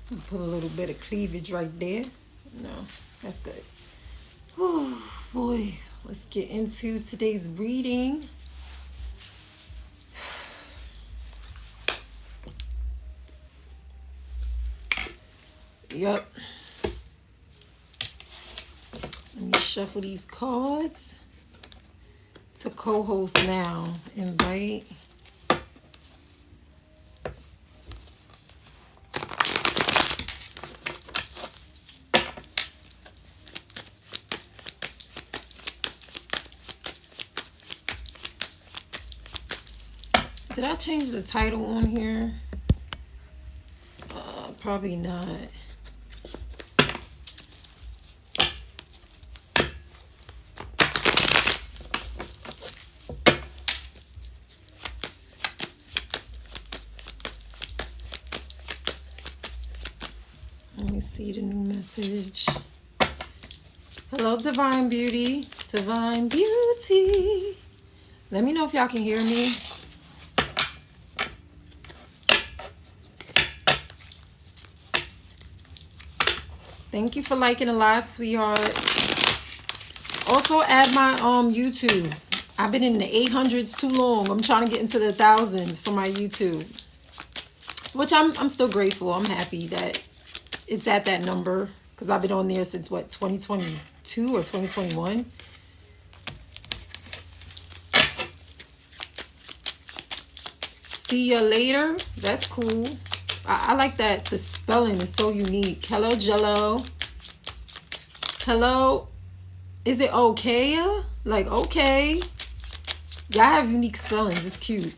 Put a little bit of cleavage right there. No, that's good. Oh boy, let's get into today's reading. Yep. Let me shuffle these cards. To co-host now. Invite. Did I change the title on here? Probably not. Let me see the new message. Hello, Divine Beauty. Divine Beauty. Let me know if y'all can hear me. Thank you for liking the live, sweetheart. Also add my YouTube. I've been in the 800s too long. I'm trying to get into the thousands for my YouTube. Which I'm still grateful. I'm happy that it's at that number. Because I've been on there since, what, 2022 or 2021? See ya later. That's cool. I like that the spelling is so unique. Hello, Jello. Hello. Is it okay? Like, okay. Y'all have unique spellings. It's cute.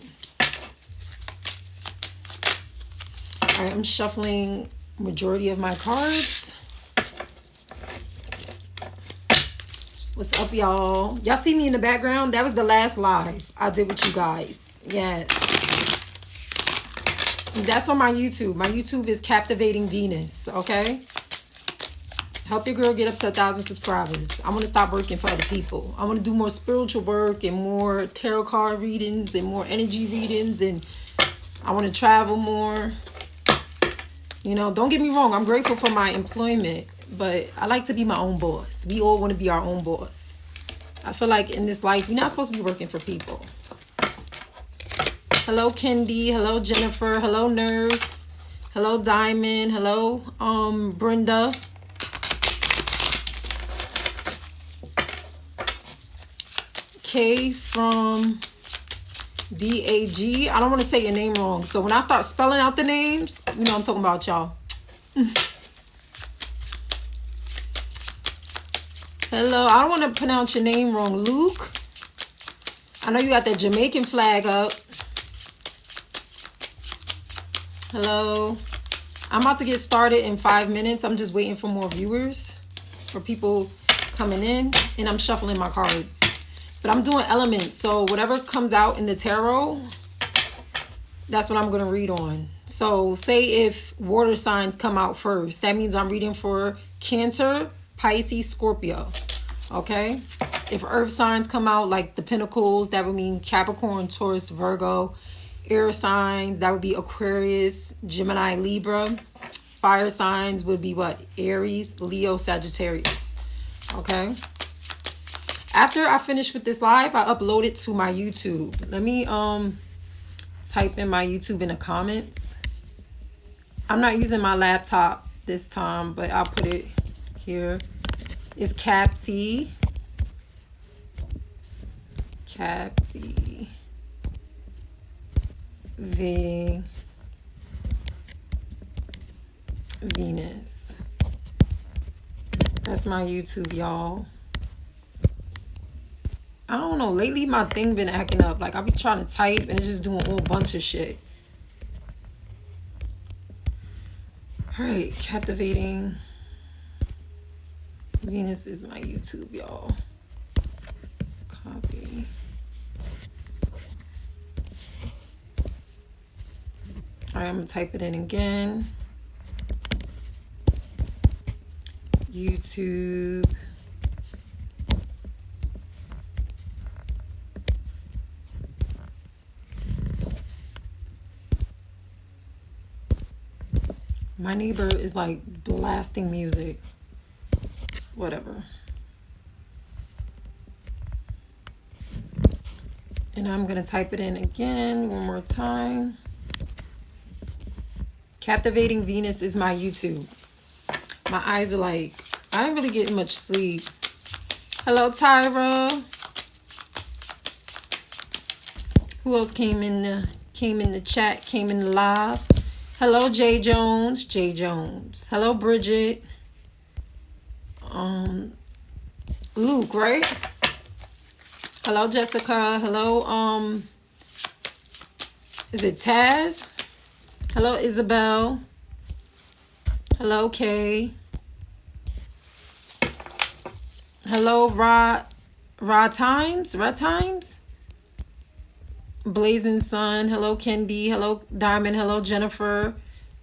Alright, I'm shuffling majority of my cards. What's up, y'all? Y'all see me in the background? That was the last live I did with you guys. Yes. That's on my YouTube. My YouTube is Captivating Venus, okay? Help your girl get up to 1,000 subscribers. I want to stop working for other people. I want to do more spiritual work and more tarot card readings and more energy readings. And I want to travel more. You know, don't get me wrong. I'm grateful for my employment. But I like to be my own boss. We all want to be our own boss. I feel like in this life, you're not supposed to be working for people. Hello, Kendi. Hello, Jennifer. Hello, Nurse. Hello, Diamond. Hello, Brenda. K from DAG. I don't want to say your name wrong. So when I start spelling out the names, you know I'm talking about y'all. Hello. I don't want to pronounce your name wrong. Luke. I know you got that Jamaican flag up. Hello. I'm about to get started in 5 minutes. I'm just waiting for more viewers, for people coming in, and I'm shuffling my cards. But I'm doing elements, so whatever comes out in the tarot, that's what I'm going to read on. So say if water signs come out first, that means I'm reading for Cancer, Pisces, Scorpio. Okay? If earth signs come out, like the Pentacles, that would mean Capricorn, Taurus, Virgo. Air signs, that would be Aquarius, Gemini, Libra. Fire signs would be what? Aries, Leo, Sagittarius. Okay? After I finish with this live, I upload it to my YouTube. Let me type in my YouTube in the comments. I'm not using my laptop this time, but I'll put it here. It's Capti. Venus. That's my YouTube, y'all. I don't know. Lately, my thing been acting up. Like, I be trying to type and it's just doing a whole bunch of shit. Alright, Captivating Venus is my YouTube, y'all. Copy. Alright, I'm going to type it in again. YouTube. My neighbor is like blasting music. Whatever. And I'm going to type it in again one more time. Captivating Venus is my YouTube. My eyes are like, I ain't really getting much sleep. Hello, Tyra. Who else came in the chat, came in the live? Hello, Jay Jones. Jay Jones. Hello, Bridget. Luke, right? Hello, Jessica. Hello, is it Taz? Hello, Isabel. Hello, Kay. Hello, Rod Times. Blazing Sun. Hello, Kendi. Hello, Diamond. Hello, Jennifer.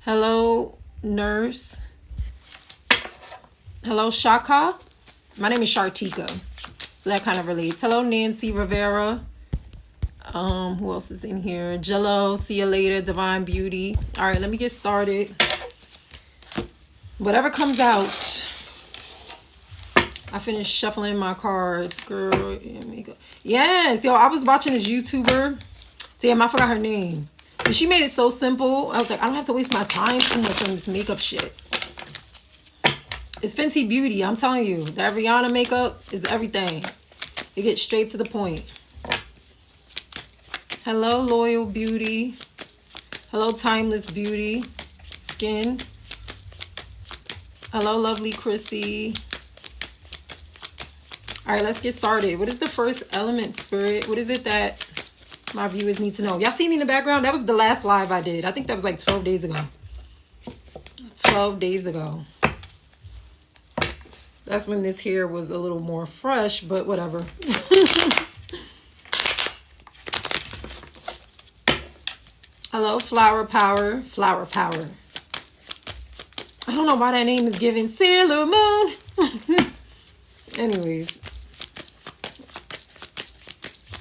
Hello, Nurse. Hello, Shaka. My name is Shartika, so that kind of relates. Hello, Nancy Rivera. Who else is in here? Jello. See you later. Divine Beauty. All right, let me get started. Whatever comes out. I finished shuffling my cards, girl. Yes, yo, I was watching this YouTuber. Damn, I forgot her name. But she made it so simple. I was like, I don't have to waste my time too much on this makeup shit. It's Fenty Beauty, I'm telling you. That Rihanna makeup is everything. It gets straight to the point. Hello, Loyal Beauty. Hello, Timeless Beauty. Skin. Hello, Lovely Chrissy. All right, let's get started. What is the first element, Spirit? What is it that my viewers need to know? Y'all see me in the background? That was the last live I did. I think that was like 12 days ago. 12 days ago. That's when this hair was a little more fresh, but whatever. Hello, Flower Power. Flower Power. I don't know why that name is given Sailor Moon. Anyways.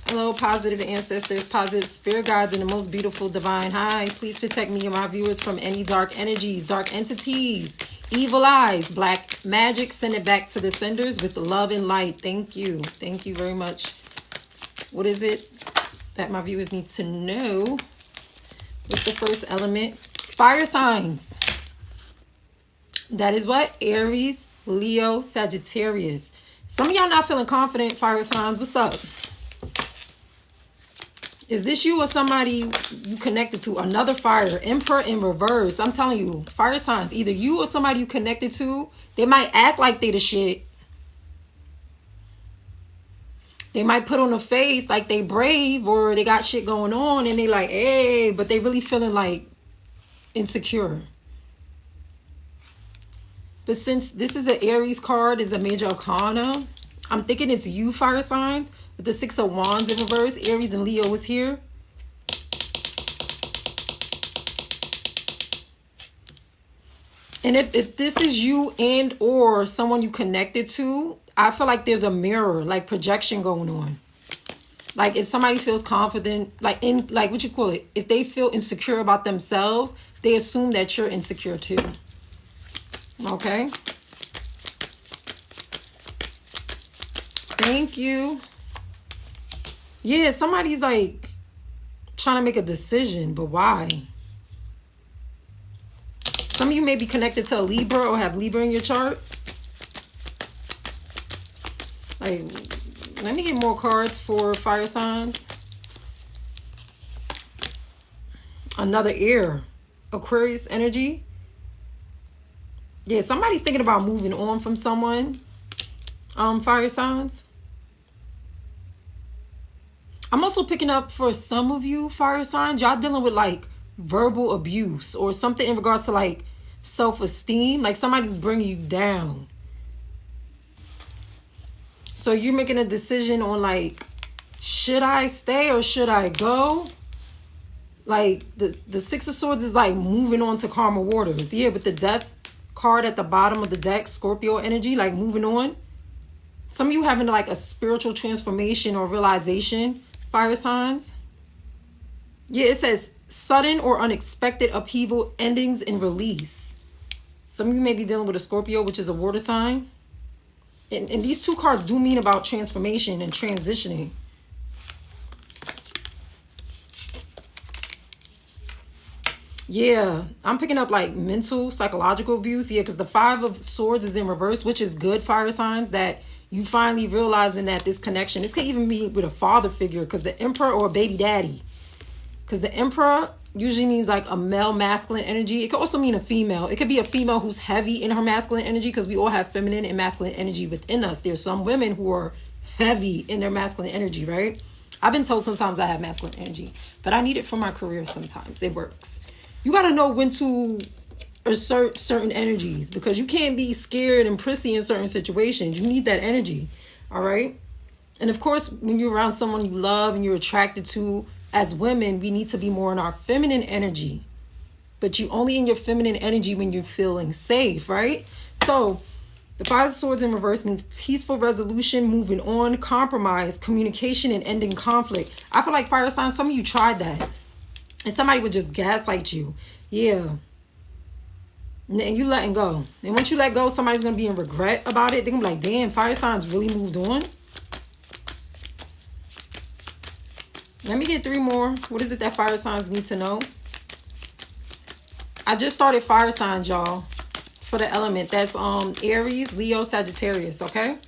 Hello, positive ancestors, positive spirit guides, and the most beautiful divine. Hi, please protect me and my viewers from any dark energies, dark entities, evil eyes, black magic. Send it back to the senders with love and light. Thank you. Thank you very much. What is it that my viewers need to know? What's the first element? Fire signs. That is what? Aries, Leo, Sagittarius. Some of y'all not feeling confident, fire signs. What's up? Is this you or somebody you connected to? Another fire, Emperor in reverse. I'm telling you, fire signs. Either you or somebody you connected to. They might act like they the shit. They might put on a face like they brave or they got shit going on and they like, hey, but they really feeling like insecure. But since this is an Aries card, is a major arcana, I'm thinking it's you, fire signs. With the Six of Wands in reverse, Aries and Leo is here. And if this is you and or someone you connected to, I feel like there's a mirror, like projection going on. Like if somebody feels confident, like what you call it, if they feel insecure about themselves, they assume that you're insecure too. Okay. Thank you. Yeah, somebody's like trying to make a decision, but why? Some of you may be connected to a Libra or have Libra in your chart. Like, let me get more cards for fire signs. Another air. Aquarius energy. Yeah, somebody's thinking about moving on from someone. Fire signs. I'm also picking up for some of you, fire signs, y'all dealing with like verbal abuse or something in regards to like self-esteem. Like somebody's bringing you down. So you're making a decision on like, should I stay or should I go? Like the Six of Swords is like moving on to calmer waters. Yeah, but the Death card at the bottom of the deck, Scorpio energy, like moving on. Some of you having like a spiritual transformation or realization, fire signs. Yeah, it says sudden or unexpected upheaval, endings, and release. Some of you may be dealing with a Scorpio, which is a water sign. And these two cards do mean about transformation and transitioning. Yeah, I'm picking up like mental, psychological abuse. Yeah, because the Five of Swords is in reverse, which is good, fire signs, that you finally realizing that this connection, this could even be with a father figure, because the Emperor or a baby daddy. Because the Emperor usually means like a male masculine energy. It could also mean a female. It could be a female who's heavy in her masculine energy, because we all have feminine and masculine energy within us. There's some women who are heavy in their masculine energy, right? I've been told sometimes I have masculine energy, but I need it for my career sometimes. It works. You got to know when to assert certain energies, because you can't be scared and prissy in certain situations. You need that energy, all right? And of course, when you're around someone you love and you're attracted to, as women, we need to be more in our feminine energy. But you only in your feminine energy when you're feeling safe, right? So the Five of Swords in reverse means peaceful resolution, moving on, compromise, communication, and ending conflict. I feel like fire signs, some of you tried that. And somebody would just gaslight you. Yeah. And you letting go. And once you let go, somebody's going to be in regret about it. They're going to be like, damn, fire signs really moved on. Let me get 3 more. What is it that fire signs need to know? I just started fire signs, y'all, for the element. That's Aries, Leo, Sagittarius, okay?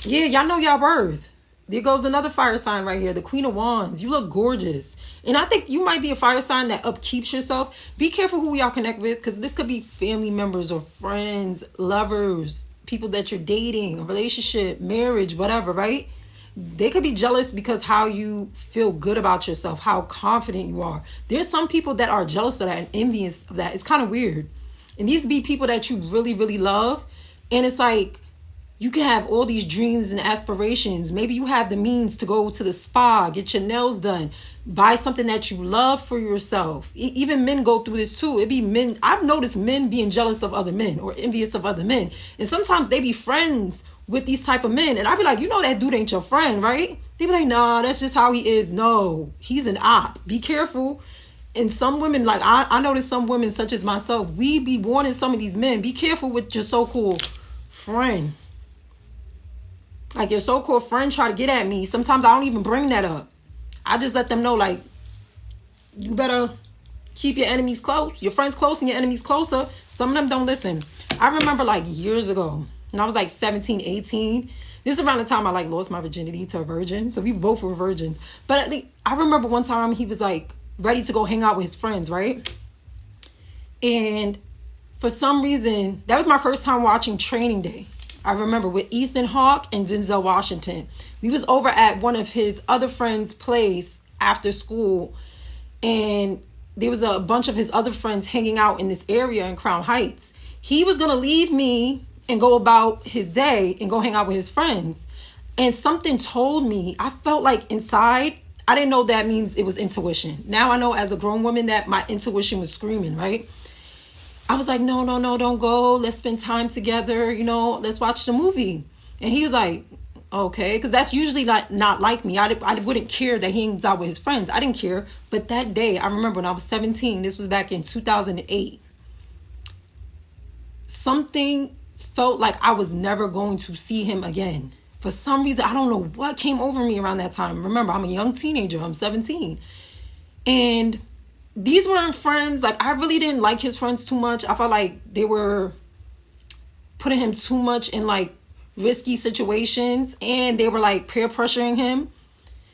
Yeah, y'all know y'all birth. There goes another fire sign right here, the Queen of Wands. You look gorgeous. And I think you might be a fire sign that upkeeps yourself. Be careful who y'all connect with, because this could be family members or friends, lovers, people that you're dating, a relationship, marriage, whatever, right? They could be jealous because how you feel good about yourself, how confident you are. There's some people that are jealous of that and envious of that. It's kind of weird. And these be people that you really, really love. And it's like, you can have all these dreams and aspirations. Maybe you have the means to go to the spa, get your nails done, buy something that you love for yourself. Even men go through this too. It be men. I've noticed men being jealous of other men or envious of other men. And sometimes they be friends with these type of men. And I be like, you know that dude ain't your friend, right? They be like, nah, that's just how he is. No, he's an op. Be careful. And some women, like I notice some women such as myself, we be warning some of these men, be careful with your so-called friend. Like your so-called friend try to get at me. Sometimes I don't even bring that up. I just let them know, like, you better keep your enemies close. Your friends close and your enemies closer. Some of them don't listen. I remember like years ago, when I was like 17, 18. This is around the time I like lost my virginity to a virgin. So we both were virgins. But I remember one time he was like ready to go hang out with his friends, right? And for some reason, that was my first time watching Training Day. I remember with Ethan Hawke and Denzel Washington. We was over at one of his other friends' place after school. And there was a bunch of his other friends hanging out in this area in Crown Heights. He was going to leave me and go about his day and go hang out with his friends. And something told me, I felt like inside, I didn't know that means it was intuition. Now I know as a grown woman that my intuition was screaming, right? I was like, no, don't go. Let's spend time together. You know, let's watch the movie. And he was like, okay. Because that's usually not like me. I wouldn't care that he hangs out with his friends. I didn't care. But that day, I remember when I was 17, this was back in 2008. Something felt like I was never going to see him again. For some reason, I don't know what came over me around that time. Remember, I'm a young teenager. I'm 17. And these weren't friends. Like, I really didn't like his friends too much. I felt like they were putting him too much in like risky situations, and they were like peer pressuring him.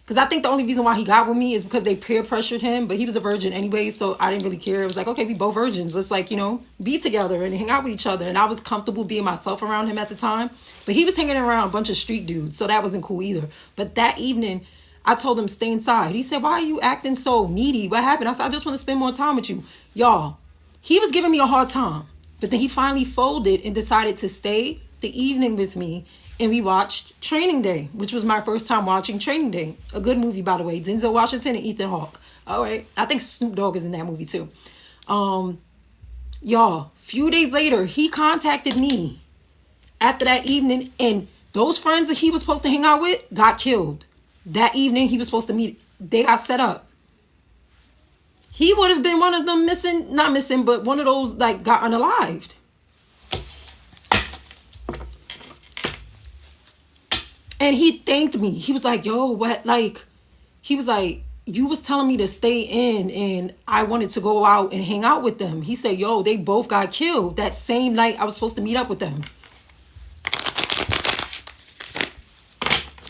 Because I think the only reason why he got with me is because they peer pressured him, but he was a virgin anyway, so I didn't really care. It was like, okay, we both virgins. Let's like, you know, be together and hang out with each other. And I was comfortable being myself around him at the time. But he was hanging around a bunch of street dudes, so that wasn't cool either. But that evening, I told him, stay inside. He said, why are you acting so needy? What happened? I said, I just want to spend more time with you. Y'all, he was giving me a hard time. But then he finally folded and decided to stay the evening with me. And we watched Training Day, which was my first time watching Training Day. A good movie, by the way. Denzel Washington and Ethan Hawke. All right. I think Snoop Dogg is in that movie too. Y'all, few days later, he contacted me after that evening. And those friends that he was supposed to hang out with got killed. That evening he was supposed to meet, they got set up. he would have been one of them missing, not missing, but one of those like got unalived. And he thanked me. He was like, yo, what? Like, he was like, you was telling me to stay in and I wanted to go out and hang out with them. He said, yo, they both got killed that same night I was supposed to meet up with them.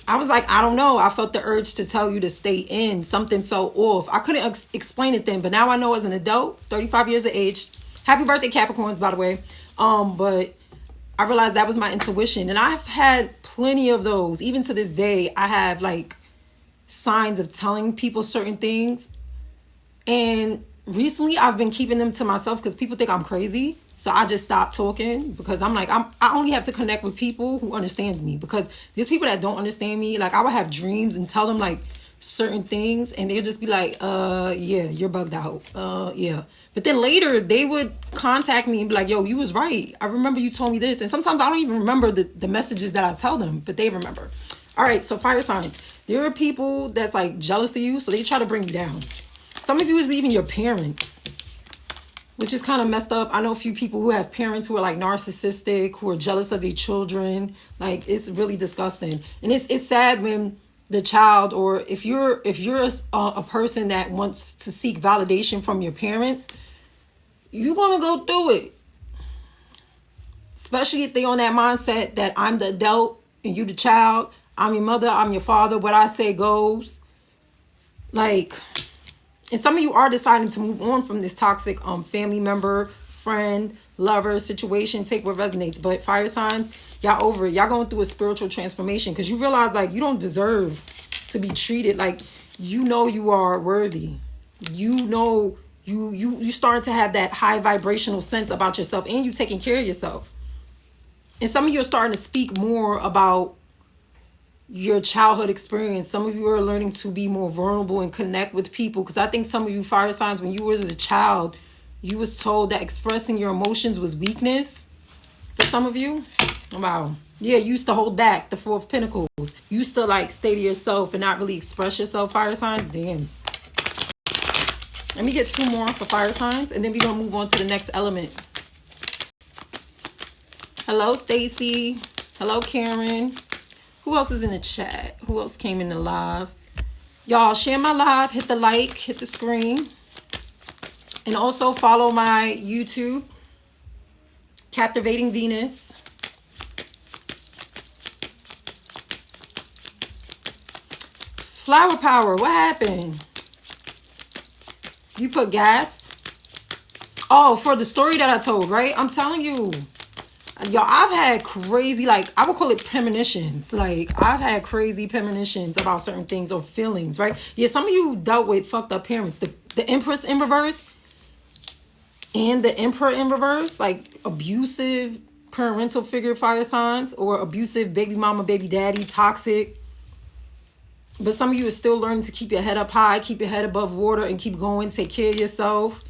I was like, I don't know. I felt the urge to tell you to stay in. Something felt off. I couldn't explain it then, but now I know as an adult, 35 years of age. Happy birthday, Capricorns, by the way. But I realized that was my intuition. And I've had plenty of those. Even to this day, I have like signs of telling people certain things. And recently I've been keeping them to myself because people think I'm crazy. So I just stopped talking because I'm like, I only have to connect with people who understands me, because there's people that don't understand me. Like I would have dreams and tell them like certain things and they'll just be like, yeah, you're bugged out. Yeah. But then later they would contact me and be like, yo, you was right. I remember you told me this. And sometimes I don't even remember the messages that I tell them, but they remember. All right. So fire signs. There are people that's like jealous of you. So they try to bring you down. Some of you is even your parents, which is kind of messed up. I know a few people who have parents who are like narcissistic, who are jealous of their children. Like it's really disgusting. And it's sad when the child, or if you're a person that wants to seek validation from your parents, you're going to go through it. Especially if they on that mindset that I'm the adult and you the child. I'm your mother, I'm your father. What I say goes. Like, and some of you are deciding to move on from this toxic family member, friend, lover situation. Take what resonates. But fire signs, y'all over it. Y'all going through a spiritual transformation because you realize like you don't deserve to be treated like, you know, you are worthy. You know, you starting to have that high vibrational sense about yourself, and you taking care of yourself. And some of you are starting to speak more about your childhood experience. Some of you are learning to be more vulnerable and connect with people, because I think some of you fire signs, when you were a child, you was told that expressing your emotions was weakness. For some of you, wow, yeah, you used to hold back. The Four of Pentacles, you used to like stay to yourself and not really express yourself. Fire signs, damn. Let me get two more for fire signs, and then we're gonna move on to the next element. Hello, Stacy. Hello, Karen. Who else is in the chat? Who else came in the live? Y'all, share my live. Hit the like. Hit the screen. And also follow my YouTube. Captivating Venus. Flower Power. What happened? You put gas? Oh, for the story that I told, right? I'm telling you. Y'all, I've had crazy, like, I would call it premonitions. Like, I've had crazy premonitions about certain things or feelings, right? Yeah, some of you dealt with fucked up parents. The Empress in reverse and the Emperor in reverse, like abusive parental figure fire signs, or abusive baby mama, baby daddy, toxic. But some of you are still learning to keep your head up high, keep your head above water, and keep going, take care of yourself.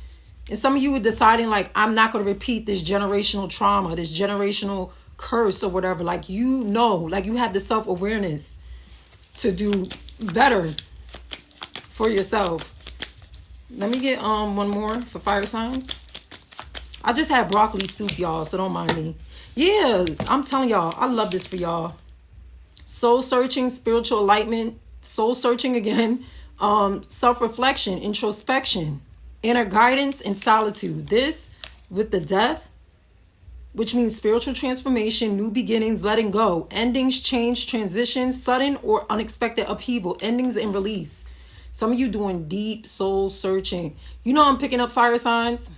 And some of you are deciding, like, I'm not going to repeat this generational trauma, this generational curse or whatever. Like, you know, like you have the self-awareness to do better for yourself. Let me get one more for fire signs. I just had broccoli soup, y'all, so don't mind me. Yeah, I'm telling y'all, I love this for y'all. Soul searching, spiritual enlightenment, soul searching again, self-reflection, introspection, inner guidance, and solitude. This with the death, which means spiritual transformation, new beginnings, letting go, endings, change, transitions, sudden or unexpected upheaval, endings and release. Some of you doing deep soul searching. You know, I'm picking up fire signs.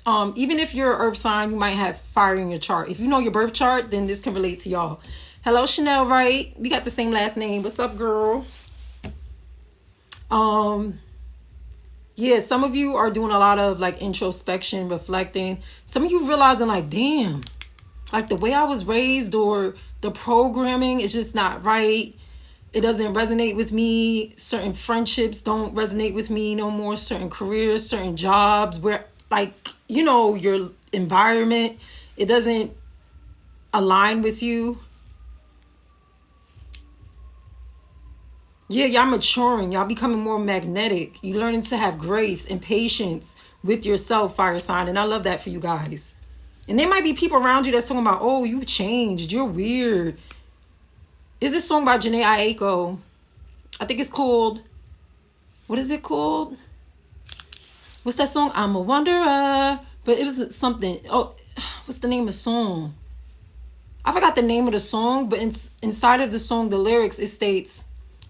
Even if you're an earth sign, you might have fire in your chart. If you know your birth chart, then this can relate to y'all. Hello, Chanel Wright. We got the same last name. What's up, girl? Yeah, some of you are doing a lot of like introspection, reflecting. Some of you realizing like, damn, like the way I was raised or the programming is just not right. It doesn't resonate with me. Certain friendships don't resonate with me no more. Certain careers, certain jobs where, like, you know, your environment, it doesn't align with you. Yeah, y'all maturing. Y'all becoming more magnetic. You learning to have grace and patience with yourself, fire sign. And I love that for you guys. And there might be people around you that's talking about, oh, you changed. You're weird. Is this song by Janae Aiko? I think it's called, what is it called? What's that song? I'm a Wanderer. But it was something. Oh, what's the name of the song? I forgot the name of the song, but inside of the song, the lyrics, it states,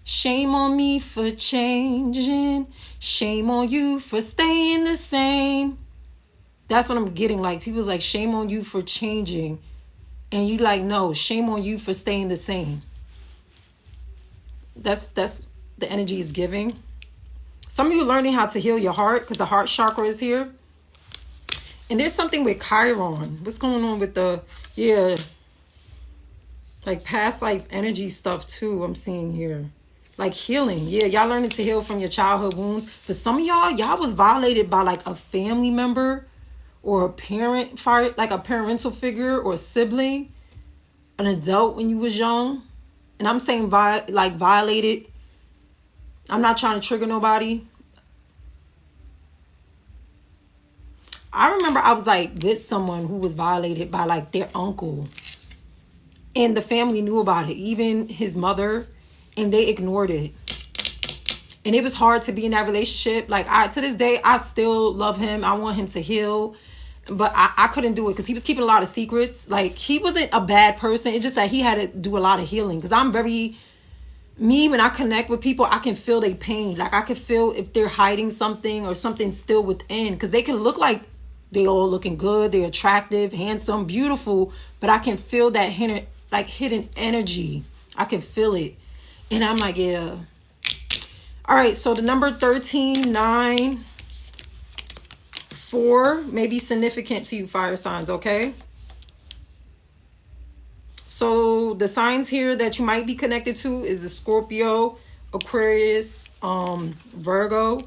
shame on me for changing. Shame on you for staying the same. That's what I'm getting. Like, people's like, shame on you for changing. And you like, no, shame on you for staying the same. That's the energy is giving. Some of you learning how to heal your heart because the heart chakra is here. And there's something with Chiron. What's going on with the, yeah, like past life energy stuff too, I'm seeing here. Like healing. Yeah, y'all learning to heal from your childhood wounds. For some of y'all was violated by like a family member or a parent, like a parental figure or a sibling, an adult when you was young. And I'm saying like violated. I'm not trying to trigger nobody. I remember I was like with someone who was violated by like their uncle. And the family knew about it, even his mother, and they ignored it. And it was hard to be in that relationship. Like, to this day, I still love him. I want him to heal. But I couldn't do it because he was keeping a lot of secrets. Like, he wasn't a bad person. It's just that he had to do a lot of healing. Because I'm very, when I connect with people, I can feel their pain. Like, I can feel if they're hiding something or something still within. Because they can look like they all looking good. They're attractive, handsome, beautiful. But I can feel that hidden energy. I can feel it. And I'm like, yeah. All right, so the number 13, 9, 4 may be significant to you, fire signs, okay? So the signs here that you might be connected to is the Scorpio, Aquarius, Virgo,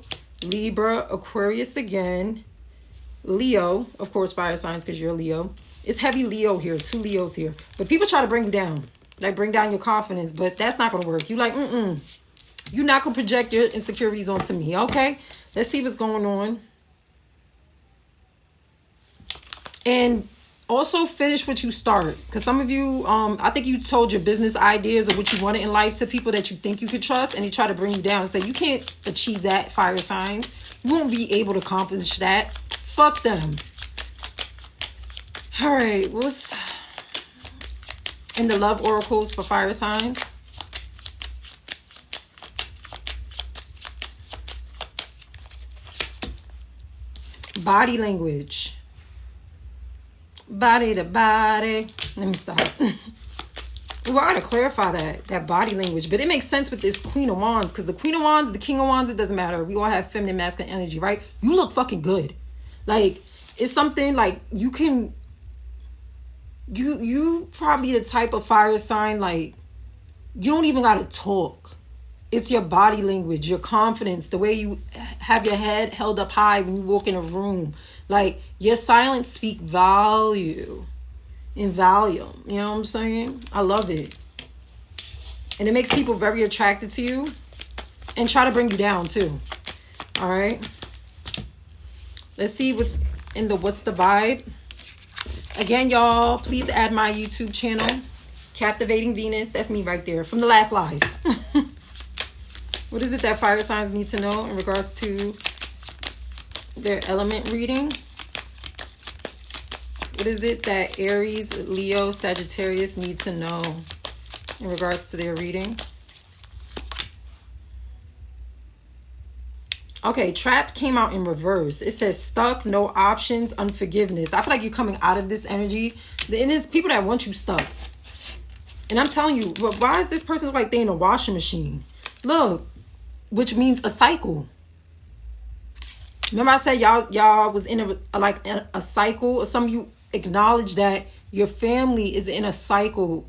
Libra, Aquarius again, Leo, of course, fire signs because you're a Leo. It's heavy Leo here, 2 Leos here. But people try to bring you down, like bring down your confidence, but that's not going to work. You like, you're not going to project your insecurities onto me, okay? Let's see what's going on. And also finish what you start. Because some of you, I think you told your business ideas or what you wanted in life to people that you think you could trust, and they try to bring you down and say, you can't achieve that, fire signs. You won't be able to accomplish that. Fuck them. All right, what's in the love oracles for fire signs? Body language. Body to body. Let me stop. Well, I gotta clarify that body language, but it makes sense with this Queen of Wands, because the Queen of Wands, the King of Wands, it doesn't matter. We all have feminine, masculine energy, right? You look fucking good. Like, it's something like you can, you probably the type of fire sign, like, you don't even gotta talk. It's your body language, your confidence, the way you have your head held up high when you walk in a room. Like, your silence speak value and volume. You know what I'm saying? I love it. And it makes people very attracted to you and try to bring you down too. All right. Let's see what's in the what's the vibe. Again, y'all, please add my YouTube channel, Captivating Venus. That's me right there from the last live. What is it that fire signs need to know in regards to their element reading? What is it that Aries, Leo, Sagittarius need to know in regards to their reading? Okay, trapped came out in reverse. It says stuck, no options, unforgiveness. I feel like you're coming out of this energy. And there's people that want you stuck. And I'm telling you, but why is this person look like they in a washing machine? Look, which means a cycle. Remember I said y'all was in a cycle, or some of you acknowledge that your family is in a cycle.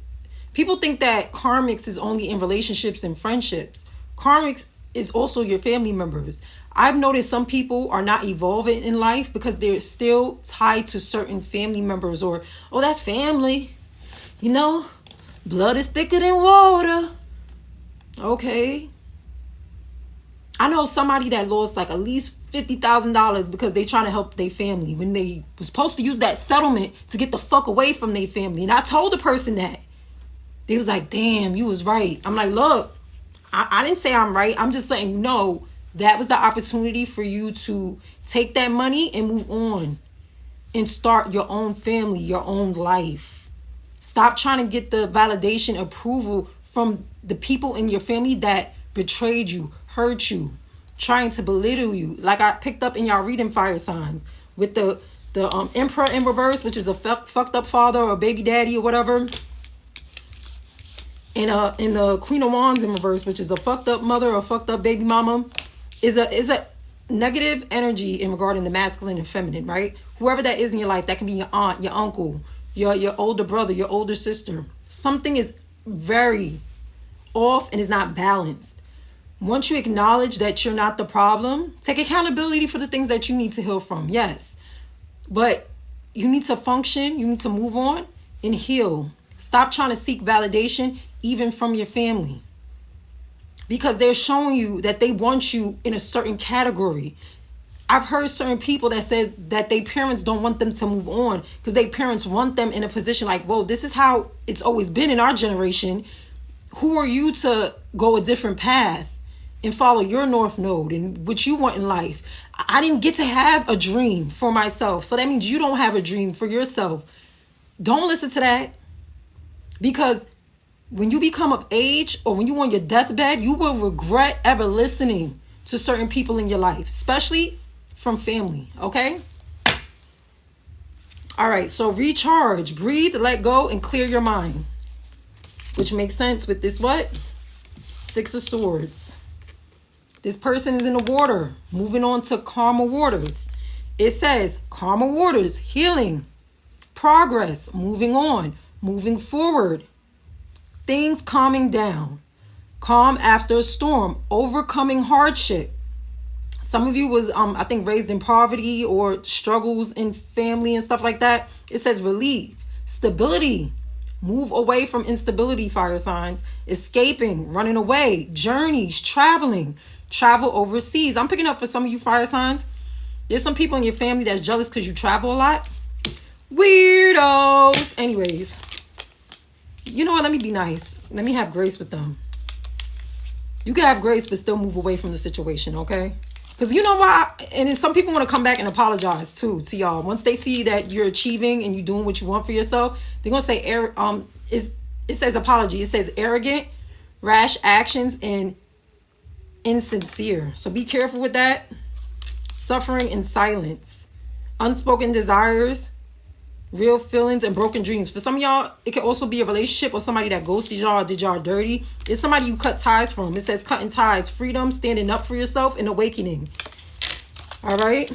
People think that karmics is only in relationships and friendships. Karmics is also your family members. I've noticed some people are not evolving in life because they're still tied to certain family members, or, oh, that's family. You know, blood is thicker than water. Okay. I know somebody that lost like at least $50,000 because they trying to help their family when they was supposed to use that settlement to get the fuck away from their family. And I told the person that. They was like, damn, you was right. I'm like, look, I didn't say I'm right. I'm just letting you know that was the opportunity for you to take that money and move on and start your own family, your own life. Stop trying to get the validation, approval from the people in your family that betrayed you, hurt you, trying to belittle you. Like I picked up in y'all reading fire signs with the Emperor in reverse, which is a fucked up father or baby daddy or whatever. And in the Queen of Wands in reverse, which is a fucked up mother or fucked up baby mama, is a negative energy in regarding the masculine and feminine, right? Whoever that is in your life, that can be your aunt, your uncle, your older brother, your older sister. Something is very off and is not balanced. Once you acknowledge that you're not the problem, take accountability for the things that you need to heal from, yes. But you need to function, you need to move on and heal. Stop trying to seek validation even from your family, because they're showing you that they want you in a certain category. I've heard certain people that said that their parents don't want them to move on because their parents want them in a position like, whoa, this is how it's always been in our generation. Who are you to go a different path and follow your north node and what you want in life? I didn't get to have a dream for myself, so that means you don't have a dream for yourself. Don't listen to that, because when you become of age or when you're on your deathbed, you will regret ever listening to certain people in your life, especially from family, okay? All right, so recharge, breathe, let go, and clear your mind, which makes sense with this what? Six of Swords. This person is in the water, moving on to calmer waters. It says calmer waters, healing, progress, moving on, moving forward. Things calming down, calm after a storm, overcoming hardship. Some of you was, I think, raised in poverty or struggles in family and stuff like that. It says relief, stability, move away from instability, fire signs, escaping, running away, journeys, traveling, travel overseas. I'm picking up for some of you fire signs. There's some people in your family that's jealous because you travel a lot. Weirdos. Anyways. You know what? Let me be nice. Let me have grace with them. You can have grace, but still move away from the situation, okay? Because you know why? And then some people want to come back and apologize too to y'all. Once they see that you're achieving and you're doing what you want for yourself, they're gonna say, it says apology. It says arrogant, rash actions, and insincere. So be careful with that. Suffering in silence, unspoken desires, real feelings, and broken dreams. For some of y'all, it could also be a relationship or somebody that ghosted y'all or did y'all dirty. It's somebody you cut ties from. It says cutting ties, freedom, standing up for yourself, and awakening. All right.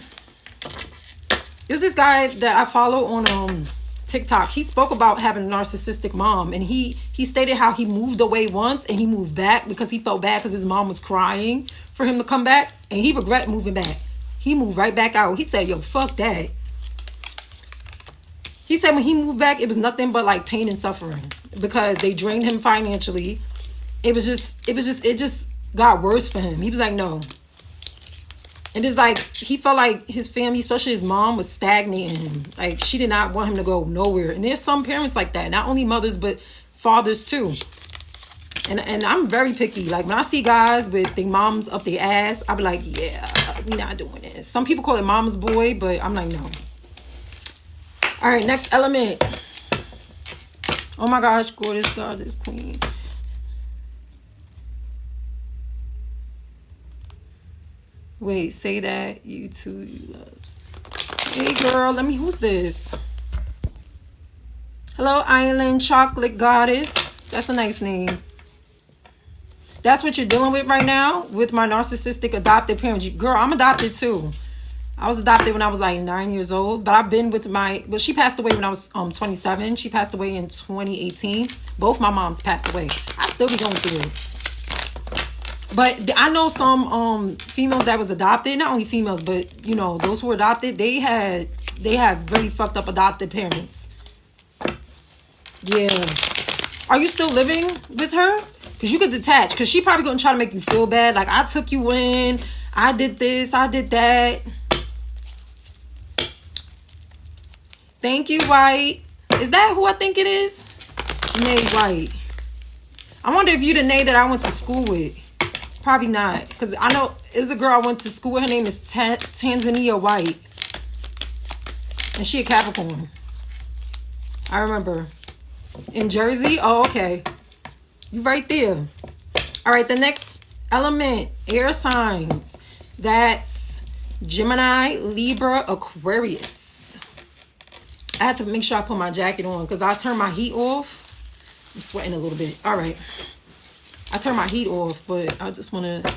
There's this guy that I follow on TikTok. He spoke about having a narcissistic mom, and he stated how he moved away once and he moved back because he felt bad because his mom was crying for him to come back, and he regret moving back. He moved right back out. He said, yo, fuck that. He said when he moved back, it was nothing but like pain and suffering because they drained him financially. It just got worse for him. He was like, no. And it's like, he felt like his family, especially his mom, was stagnating him. Like, she did not want him to go nowhere. And there's some parents like that, not only mothers, but fathers too. And I'm very picky. Like, when I see guys with their moms up their ass, I be like, yeah, we not doing this. Some people call it mama's boy, but I'm like, no. All right, next element. Oh my gosh, gorgeous, goddess, queen. Wait, say that you too, you loves. Hey girl, who's this? Hello, Island Chocolate Goddess. That's a nice name. That's what you're dealing with right now with my narcissistic adopted parents. Girl, I'm adopted too. I was adopted when I was like 9 years old, but I've been with she passed away when I was 27. She passed away in 2018. Both my moms passed away. I still be going through it. But I know some females that was adopted, not only females, but you know, those who were adopted, they had really fucked up adopted parents. Yeah. Are you still living with her? Because you could detach. Because she probably going to try to make you feel bad. Like, I took you in. I did this. I did that. Thank you, White. Is that who I think it is? Nay White. I wonder if you the Nay that I went to school with. Probably not. Because I know it was a girl I went to school with. Her name is Tanzania White. And she a Capricorn. I remember. In Jersey? Oh, okay. You right there. All right, the next element, air signs. That's Gemini, Libra, Aquarius. I had to make sure I put my jacket on because I turned my heat off. I'm sweating a little bit. All right. I turned my heat off, but I just want to...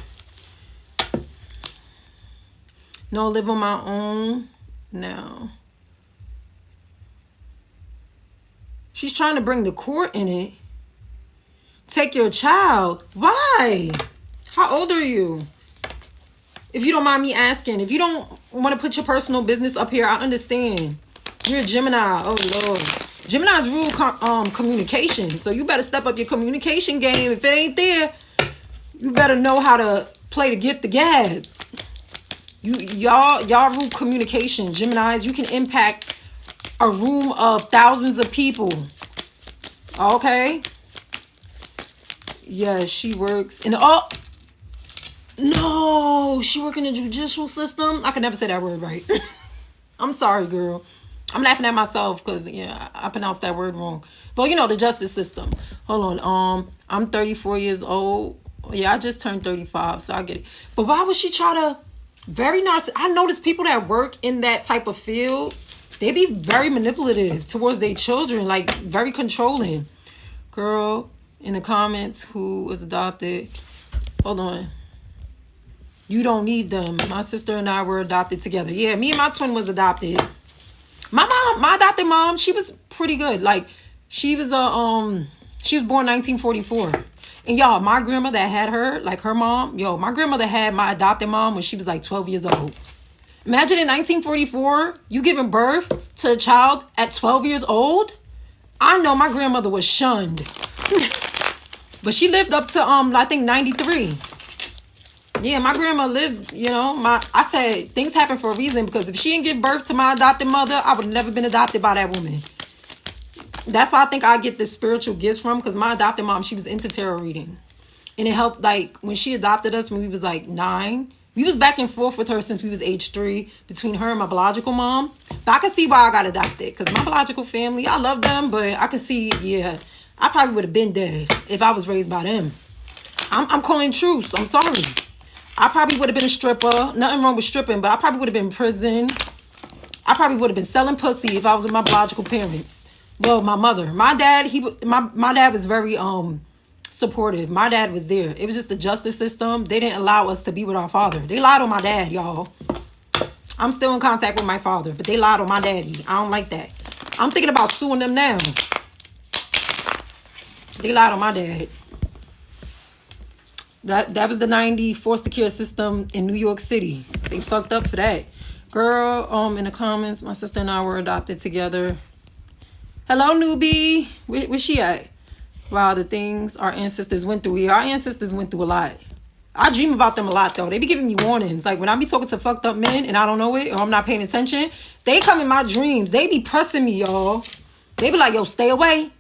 No, live on my own. No. She's trying to bring the court in it. Take your child. Why? How old are you? If you don't mind me asking. If you don't want to put your personal business up here, I understand. You're a Gemini. Oh, Lord. Gemini's rule communication. So you better step up your communication game. If it ain't there, you better know how to play the gift of gab. Y'all rule communication. Geminis, you can impact a room of thousands of people. Okay? Yeah, she works in no, she work in the judicial system. I can never say that word right. I'm sorry, girl. I'm laughing at myself because I pronounced that word wrong. But you know, the justice system. Hold on. I'm 34 years old. Yeah, I just turned 35, so I get it. But why would she try to very narcissistic? I notice people that work in that type of field, they be very manipulative towards their children, like very controlling. Girl, in the comments, who was adopted? Hold on. You don't need them. My sister and I were adopted together. Yeah, me and my twin was adopted. My adopted mom, she was pretty good. Like, she was born 1944. And y'all, my grandmother that had her, like her mom, my grandmother had my adopted mom when she was like 12 years old. Imagine in 1944, you giving birth to a child at 12 years old. I know my grandmother was shunned. But she lived up to, I think 93. Yeah, my grandma lived, I said things happen for a reason, because if she didn't give birth to my adopted mother, I would have never been adopted by that woman. That's why I think I get the spiritual gifts from, because my adopted mom, she was into tarot reading. And it helped, like, when she adopted us when we was, like, 9. We was back and forth with her since we was age 3, between her and my biological mom. But I can see why I got adopted, because my biological family, I love them, but I can see, I probably would have been dead if I was raised by them. I'm calling truce. I'm sorry. I probably would have been a stripper. Nothing wrong with stripping, but I probably would have been in prison. I probably would have been selling pussy if I was with my biological parents. Well, my mother. My dad, my dad was very supportive. My dad was there. It was just the justice system. They didn't allow us to be with our father. They lied on my dad, y'all. I'm still in contact with my father, but they lied on my daddy. I don't like that. I'm thinking about suing them now. They lied on my dad. That was the 90 foster care system in New York City. They fucked up for that. Girl, in the comments, my sister and I were adopted together. Hello, newbie. Where's she at? Wow, the things our ancestors went through. Yeah, our ancestors went through a lot. I dream about them a lot, though. They be giving me warnings. Like, when I be talking to fucked up men and I don't know it, or I'm not paying attention, they come in my dreams. They be pressing me, y'all. They be like, yo, stay away.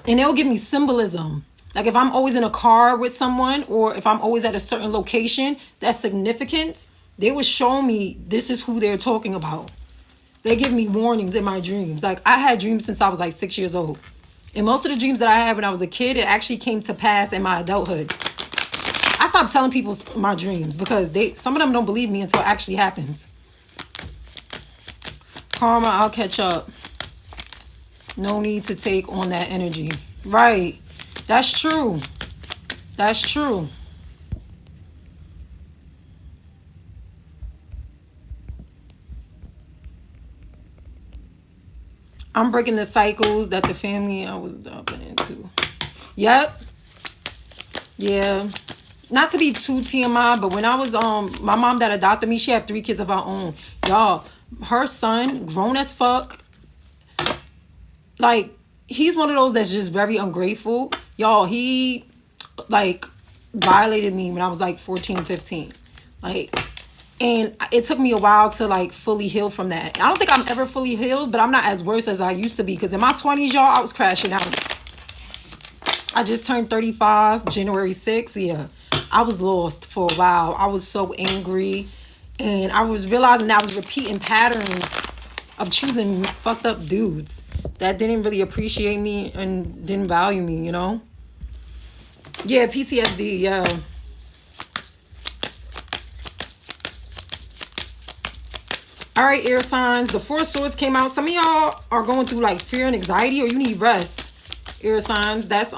And they'll give me symbolism. Like, if I'm always in a car with someone, or if I'm always at a certain location, that's significance, they would show me this is who they're talking about. They give me warnings in my dreams. Like, I had dreams since I was like 6 years old. And most of the dreams that I had when I was a kid, it actually came to pass in my adulthood. I stopped telling people my dreams because some of them don't believe me until it actually happens. Karma, I'll catch up. No need to take on that energy. Right. That's true. That's true. I'm breaking the cycles that the family I was adopted into. Yep. Yeah. Not to be too TMI, but when I was my mom that adopted me, she had 3 kids of her own. Y'all, her son, grown as fuck. Like, he's one of those that's just very ungrateful. Y'all, he like violated me when I was like 14, 15. Like, and it took me a while to like fully heal from that. I don't think I'm ever fully healed, but I'm not as worse as I used to be. Because in my 20s, y'all, I was crashing out. I just turned 35, January 6th. Yeah, I was lost for a while. I was so angry. And I was realizing that I was repeating patterns of choosing fucked up dudes that didn't really appreciate me and didn't value me, you know? Yeah, PTSD, yeah. All right, air signs. The Four of Swords came out. Some of y'all are going through like fear and anxiety, or you need rest. Air signs. That's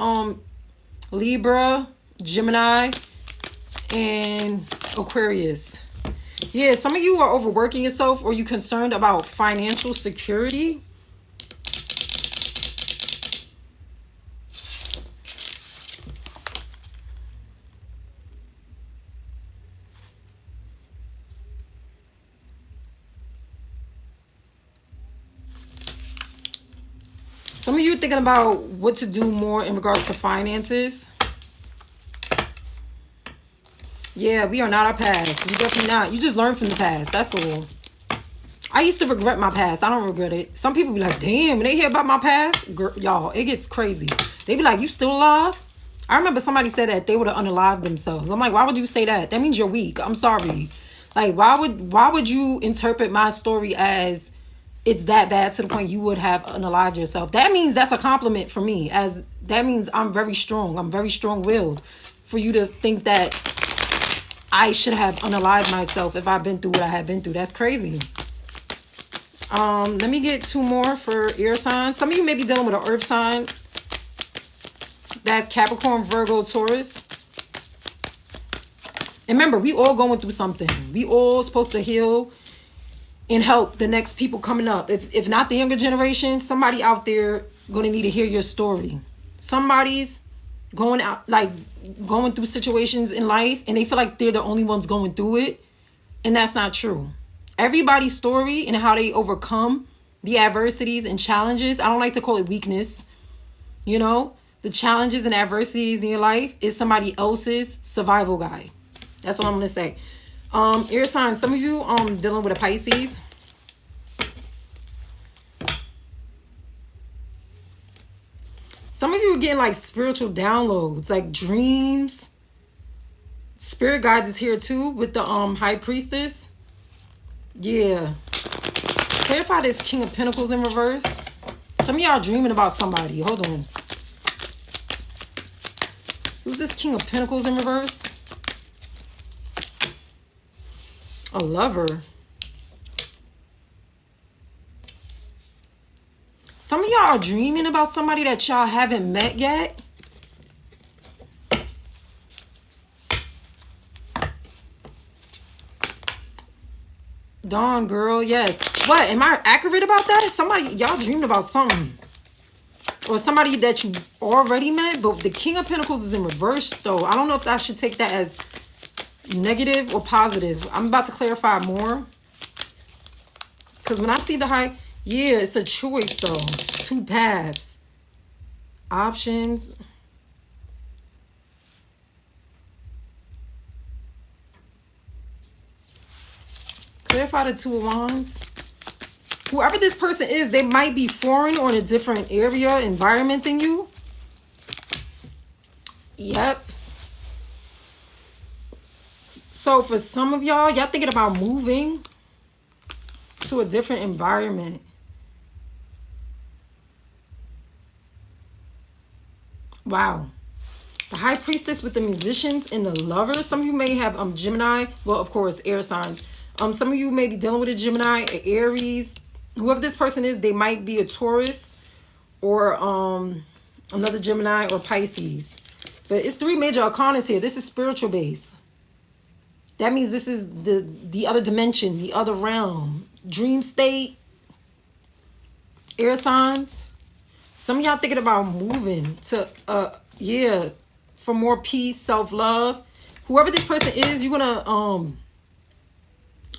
Libra, Gemini, and Aquarius. Yeah, some of you are overworking yourself, or you concerned about financial security. Some of you are thinking about what to do more in regards to finances. Yeah, we are not our past. We definitely not. You just learn from the past. That's all. I used to regret my past. I don't regret it. Some people be like, damn, when they hear about my past, y'all, it gets crazy. They be like, you still alive? I remember somebody said that they would have unalived themselves. I'm like, why would you say that? That means you're weak. I'm sorry. Like, why would you interpret my story as it's that bad to the point you would have unalived yourself? That means that's a compliment for me. As that means I'm very strong. I'm very strong-willed. For you to think that I should have unalived myself if I've been through what I have been through. That's crazy. Let me get two more for air signs. Some of you may be dealing with an earth sign. That's Capricorn, Virgo, Taurus. And remember, we all going through something. We all supposed to heal and help the next people coming up. If not the younger generation, somebody out there going to need to hear your story. Somebody's going out, like going through situations in life, and they feel like they're the only ones going through it. And that's not true. Everybody's story and how they overcome the adversities and challenges. I don't like to call it weakness. You know, the challenges and adversities in your life is somebody else's survival guide. That's what I'm going to say. Air signs, some of you dealing with a Pisces. Some of you are getting like spiritual downloads, like dreams. Spirit guides is here too with the High Priestess. Yeah. Clarify this King of Pentacles in reverse. Some of y'all dreaming about somebody. Hold on. Who's this King of Pentacles in reverse? A lover. Some of y'all are dreaming about somebody that y'all haven't met yet. Dawn, girl, yes. What? Am I accurate about that? Somebody, y'all dreamed about something. Or somebody that you already met. But the King of Pentacles is in reverse, though. I don't know if I should take that as negative or positive. I'm about to clarify more. Because when I see the high... Yeah, it's a choice, though. Two paths. Options... Clarify the Two of Wands. Whoever this person is, they might be foreign or in a different area, environment than you. Yep. So for some of y'all thinking about moving to a different environment. Wow. The High Priestess with the Musicians and the Lovers. Some of you may have Gemini. Well, of course, air signs. Some of you may be dealing with a Gemini, an Aries. Whoever this person is, they might be a Taurus or another Gemini or Pisces. But it's three major arcanas here. This is spiritual base. That means this is the other dimension, the other realm. Dream state. Air signs. Some of y'all thinking about moving to, for more peace, self-love. Whoever this person is, you're going to...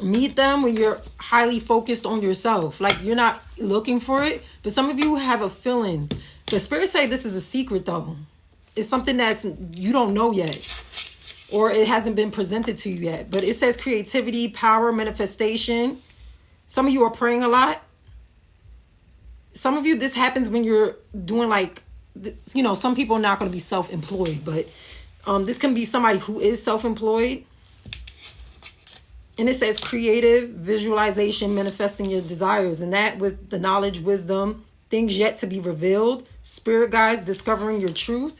meet them when you're highly focused on yourself. Like you're not looking for it. But some of you have a feeling. The spirit say this is a secret though. It's something that's you don't know yet, or it hasn't been presented to you yet. But it says creativity, power, manifestation. Some of you are praying a lot. Some of you, this happens when you're doing like, you know, some people are not going to be self-employed, but this can be somebody who is self-employed. And it says creative visualization, manifesting your desires, and that with the knowledge, wisdom, things yet to be revealed, spirit guides, discovering your truth.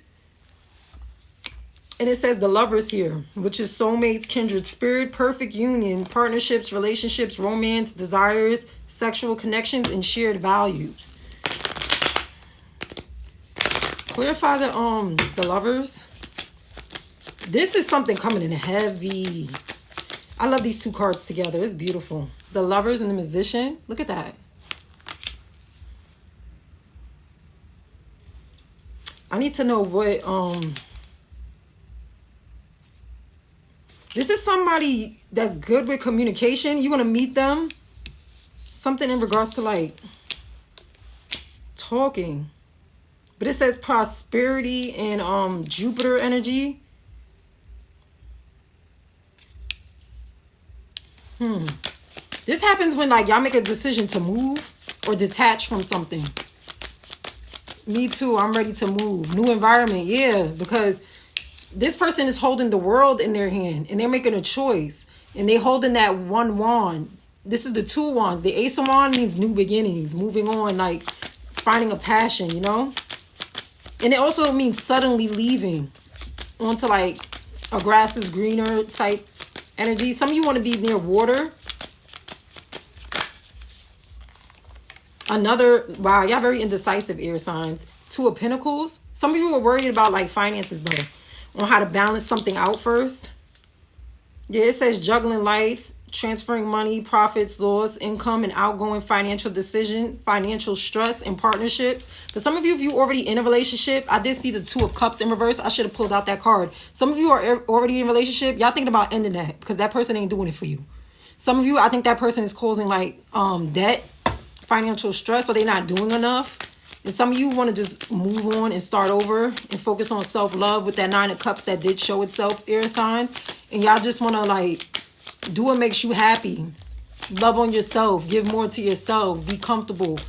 And it says the Lovers here, which is soulmates, kindred spirit, perfect union, partnerships, relationships, romance, desires, sexual connections, and shared values. Clarify the Lovers. This is something coming in heavy. I love these two cards together. It's beautiful. The Lovers and the Magician. Look at that. I need to know what this is somebody that's good with communication. You're gonna meet them. Something in regards to like talking. But it says prosperity and Jupiter energy. This happens when like y'all make a decision to move or detach from something. Me too. I'm ready to move. New environment. Yeah, because this person is holding the world in their hand and they're making a choice. And they holding that one wand. This is the two wands. The Ace of Wands means new beginnings, moving on, like finding a passion, you know? And it also means suddenly leaving onto like a grass is greener type energy. Some of you want to be near water. Another, wow, y'all very indecisive, air signs. Two of Pentacles. Some of you are worried about like finances though, on how to balance something out first. Yeah, it says juggling life, transferring money, profits, loss, income, and outgoing financial decision, financial stress, and partnerships. For some of you, if you're already in a relationship, I did see the Two of Cups in reverse. I should have pulled out that card. Some of you are already in a relationship. Y'all thinking about ending that because that person ain't doing it for you. Some of you, I think that person is causing like debt, financial stress, or they're not doing enough. And some of you want to just move on and start over and focus on self-love with that Nine of Cups that did show itself, air signs. And y'all just want to like do what makes you happy. Love on yourself. Give more to yourself. Be comfortable.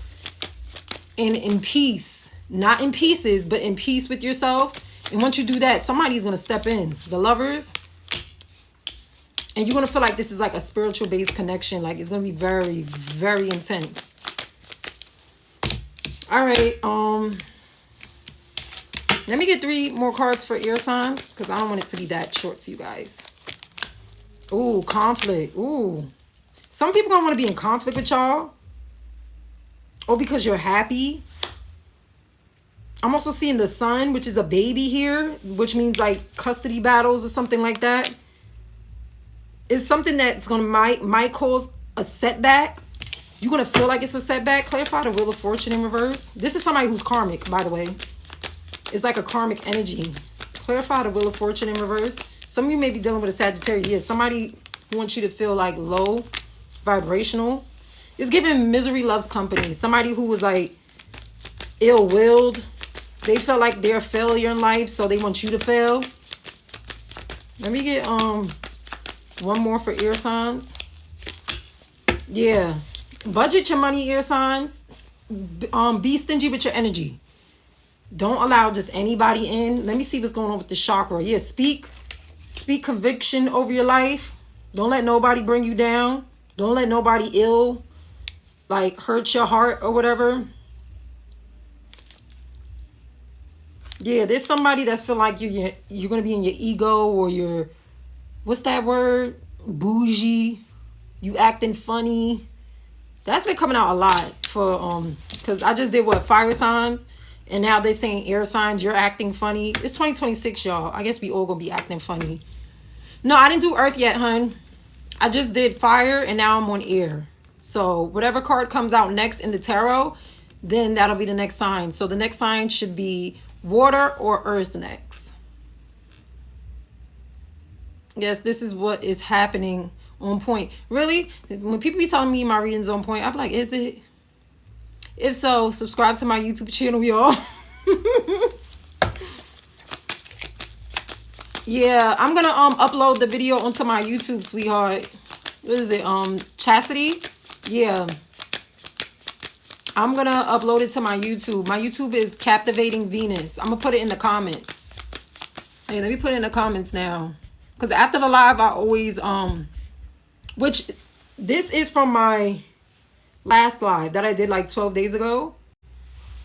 And in peace. Not in pieces, but in peace with yourself. And once you do that, somebody's going to step in. The Lovers. And you're going to feel like this is like a spiritual based connection. Like it's going to be very, very intense. All right. Let me get 3 more cards for air signs because I don't want it to be that short for you guys. Ooh, conflict. Ooh. Some people don't want to be in conflict with y'all. Or because you're happy. I'm also seeing the Sun, which is a baby here, which means like custody battles or something like that. It's something that's going to might cause a setback. You're going to feel like it's a setback. Clarify the Wheel of Fortune in reverse. This is somebody who's karmic, by the way. It's like a karmic energy. Clarify the Wheel of Fortune in reverse. Some of you may be dealing with a Sagittarius. Yeah, somebody who wants you to feel like low, vibrational. It's giving misery loves company. Somebody who was like ill-willed. They felt like they're a failure in life, so they want you to fail. Let me get one more for air signs. Yeah. Budget your money, air signs. Be stingy with your energy. Don't allow just anybody in. Let me see what's going on with the chakra. Yeah, speak conviction over your life. Don't let nobody bring you down. Don't let nobody like hurt your heart or whatever. Yeah, there's somebody that's feel like you're going to be in your ego or your, what's that word? Bougie. You acting funny. That's been coming out a lot for, because I just did fire signs. And now they're saying air signs, you're acting funny. It's 2026, y'all. I guess we all gonna be acting funny. No, I didn't do earth yet, hun. I just did fire and now I'm on air. So whatever card comes out next in the tarot, then that'll be the next sign. So the next sign should be water or earth next. Yes, this is what is happening on point. Really? When people be telling me my reading's on point, I'm like, is it? If so, subscribe to my YouTube channel, y'all. Yeah, I'm gonna upload the video onto my YouTube, sweetheart. What is it? Chastity? Yeah. I'm gonna upload it to my YouTube. My YouTube is Captivating Venus. I'm gonna put it in the comments. Hey, let me put it in the comments now. Because after the live, I always which this is from my last live that I did like 12 days ago.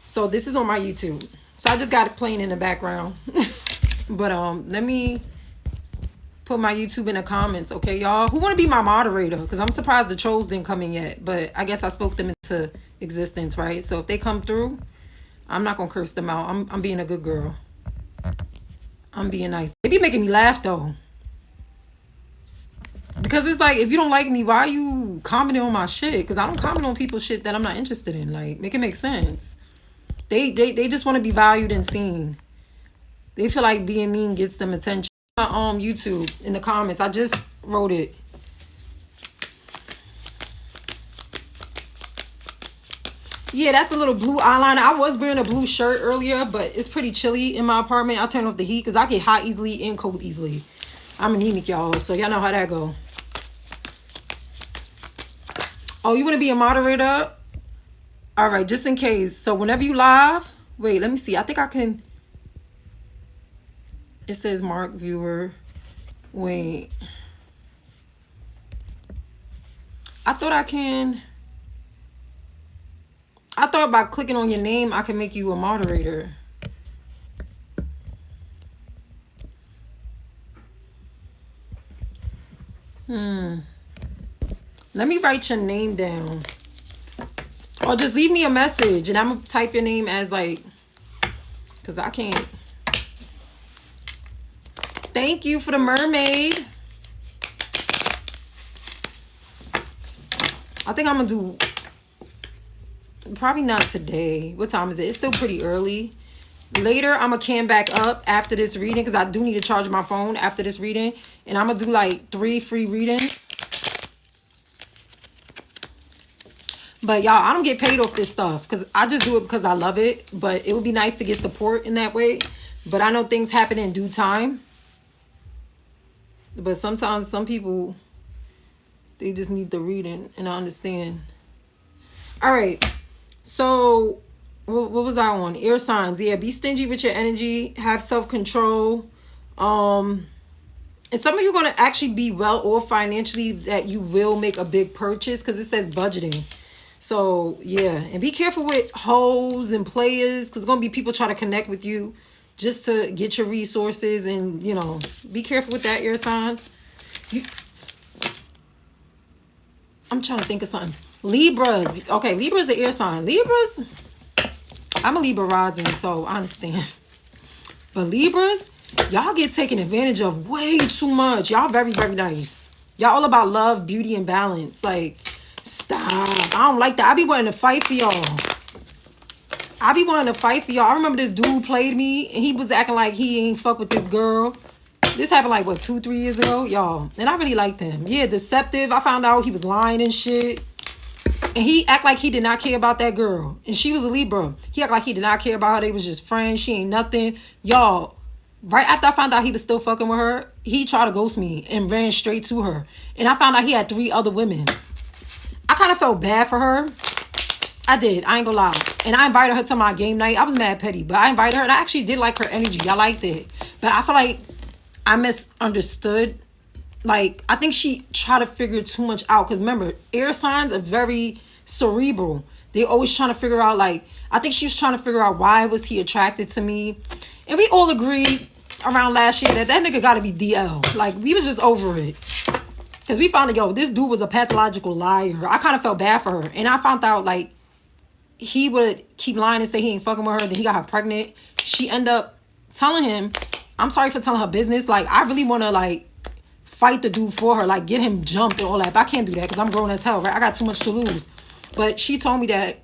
So this is on my YouTube. So I just got it playing in the background. But let me put my YouTube in the comments, okay, y'all? Who want to be my moderator? Because I'm surprised the trolls didn't come in yet. But I guess I spoke them into existence, right? So if they come through, I'm not going to curse them out. I'm being a good girl. I'm being nice. They be making me laugh, though. Because it's like, if you don't like me, why are you commenting on my shit? Because I don't comment on people's shit that I'm not interested in. Like, make it make sense. They just want to be valued and seen. They feel like being mean gets them attention. My YouTube in the comments. I just wrote it. Yeah, that's the little blue eyeliner. I was wearing a blue shirt earlier, but it's pretty chilly in my apartment. I turn off the heat because I get hot easily and cold easily. I'm anemic, y'all, so y'all know how that go. Oh, you want to be a moderator? All right, just in case. So whenever you live, wait, let me see. I think I can. It says mark viewer. Wait. I thought I can. I thought by clicking on your name, I can make you a moderator. Let me write your name down. Or just leave me a message and I'm going to type your name as like, because I can't. Thank you for the mermaid. I think I'm going to do, probably not today. What time is it? It's still pretty early. Later, I'm going to cam back up after this reading because I do need to charge my phone after this reading. And I'm going to do like 3 free readings. But y'all, I don't get paid off this stuff because I just do it because I love it. But it would be nice to get support in that way. But I know things happen in due time. But sometimes some people, they just need the reading, and I understand. All right. So, what was I on? Air signs. Yeah, be stingy with your energy. Have self-control. And some of you are going to actually be well off financially that you will make a big purchase because it says budgeting. So, yeah. And be careful with hoes and players because there's going to be people trying to connect with you just to get your resources, and, you know, be careful with that, air signs. I'm trying to think of something. Libras. Okay, Libras are air sign. Libras, I'm a Libra rising, so I understand. But Libras, y'all get taken advantage of way too much. Y'all very, very nice. Y'all all about love, beauty, and balance. Like, stop. I don't like that. I be wanting to fight for y'all. I remember this dude played me and he was acting like he ain't fuck with this girl. This happened like, what, 2-3 years ago? Y'all. And I really liked him. Yeah, deceptive. I found out he was lying and shit. And he act like he did not care about that girl. And she was a Libra. He act like he did not care about her. They was just friends. She ain't nothing. Y'all, right after I found out he was still fucking with her, he tried to ghost me and ran straight to her. And I found out he had 3 other women. I kind of felt bad for her. I did. I ain't gonna lie. And I invited her to my game night. I was mad petty, but I invited her and I actually did like her energy. I liked it. But I feel like I misunderstood. Like, I think she tried to figure too much out. Because remember, air signs are very cerebral. They always trying to figure out, like, I think she was trying to figure out why was he attracted to me. And we all agreed around last year that nigga got to be DL. Like, we was just over it. Because we found out, yo, this dude was a pathological liar. I kind of felt bad for her. And I found out, like, he would keep lying and say he ain't fucking with her. Then he got her pregnant. She ended up telling him, I'm sorry for telling her business. Like, I really want to, like, fight the dude for her. Like, get him jumped and all that. But I can't do that because I'm grown as hell, right? I got too much to lose. But she told me that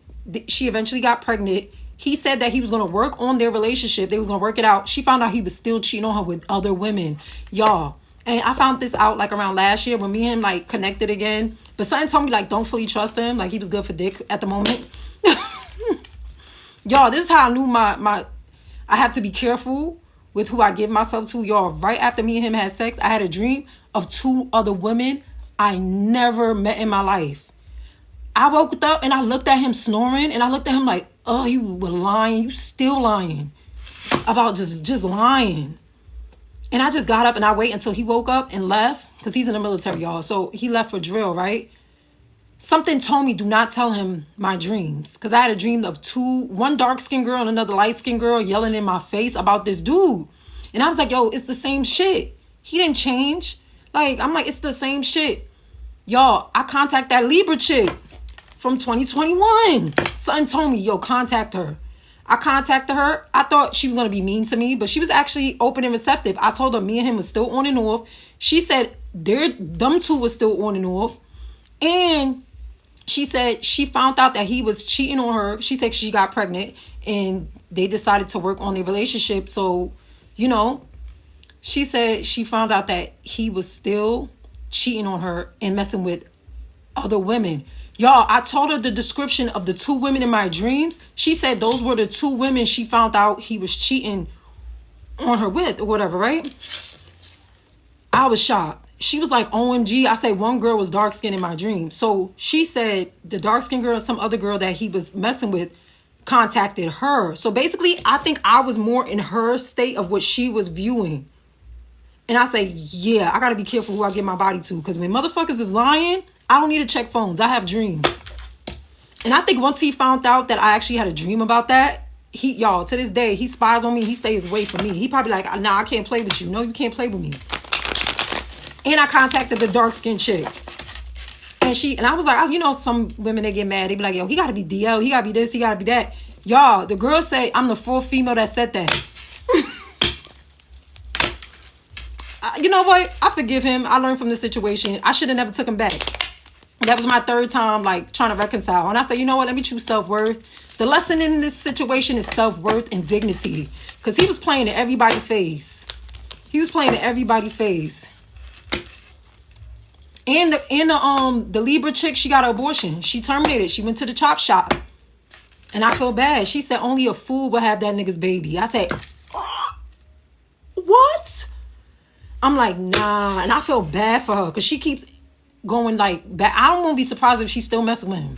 she eventually got pregnant. He said that he was going to work on their relationship. They was going to work it out. She found out he was still cheating on her with other women. Y'all. And I found this out, like, around last year when me and him, like, connected again. But something told me, like, don't fully trust him. Like, he was good for dick at the moment. Y'all, this is how I knew I have to be careful with who I give myself to. Y'all, right after me and him had sex, I had a dream of 2 other women I never met in my life. I woke up and I looked at him snoring, and I looked at him like, oh, you were lying. You still lying about just lying. And I just got up and I wait until he woke up and left, because he's in the military, y'all. So he left for drill, right? Something told me, do not tell him my dreams. Because I had a dream of 2, one dark-skinned girl and another light-skinned girl yelling in my face about this dude. And I was like, yo, it's the same shit. He didn't change. Like, I'm like, it's the same shit. Y'all, I contact that Libra chick from 2021. Something told me, yo, contact her. I contacted her. I thought she was going to be mean to me, but she was actually open and receptive. I told her me and him was still on and off. She said them 2 was still on and off. And she said she found out that he was cheating on her. She said she got pregnant and they decided to work on their relationship. So, you know, she said she found out that he was still cheating on her and messing with other women. Y'all, I told her the description of the 2 women in my dreams. She said those were the 2 women she found out he was cheating on her with or whatever, right? I was shocked. She was like, OMG. I said one girl was dark-skinned in my dream. So she said the dark-skinned girl and some other girl that he was messing with contacted her. So basically, I think I was more in her state of what she was viewing. And I say, yeah, I got to be careful who I give my body to. Because when motherfuckers is lying, I don't need to check phones. I have dreams. And I think once he found out that I actually had a dream about that, y'all, to this day, he spies on me. He stays away from me. He probably like, nah, I can't play with you. No, you can't play with me. And I contacted the dark-skinned chick. And I was like, you know, some women, they get mad. They be like, yo, he got to be DL. He got to be this. He got to be that. Y'all, the girl say I'm the 4th female that said that. You know what? I forgive him. I learned from the situation. I should have never took him back. That was my 3rd time, like, trying to reconcile. And I said, you know what? Let me choose self-worth. The lesson in this situation is self-worth and dignity. Because he was playing to everybody's face. He was playing to everybody's face. And the Libra chick, she got an abortion. She terminated. She went to the chop shop. And I feel bad. She said only a fool would have that nigga's baby. I said, what? I'm like, nah. And I feel bad for her because she keeps going like back. I don't want to be surprised if she's still messing with him.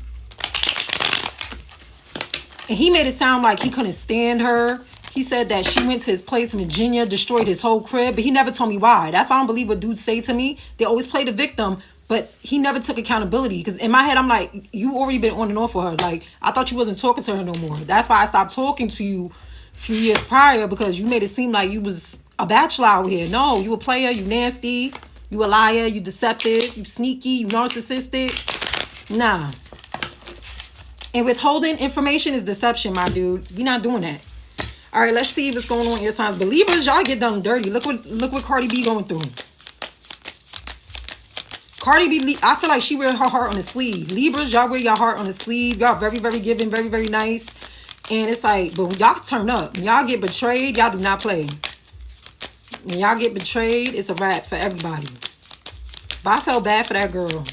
And he made it sound like he couldn't stand her. He said that she went to his place in Virginia, destroyed his whole crib, but he never told me why. That's why I don't believe what dudes say to me. They always play the victim, but he never took accountability. Because in my head, I'm like, you already been on and off with her. Like, I thought you wasn't talking to her no more. That's why I stopped talking to you a few years prior, because you made it seem like you was a bachelor out here. No, you a player, you nasty, you a liar, you deceptive, you sneaky, you narcissistic. Nah. And withholding information is deception, my dude. We not doing that. All right, let's see what's going on in your signs. Believers, y'all get done dirty. Look what Cardi B going through. Cardi B, I feel like she wear her heart on the sleeve. Libras, y'all wear your heart on the sleeve. Y'all very, very giving, very, very nice. And it's like, but when y'all turn up, when y'all get betrayed, y'all do not play. When y'all get betrayed, it's a wrap for everybody. But I felt bad for that girl.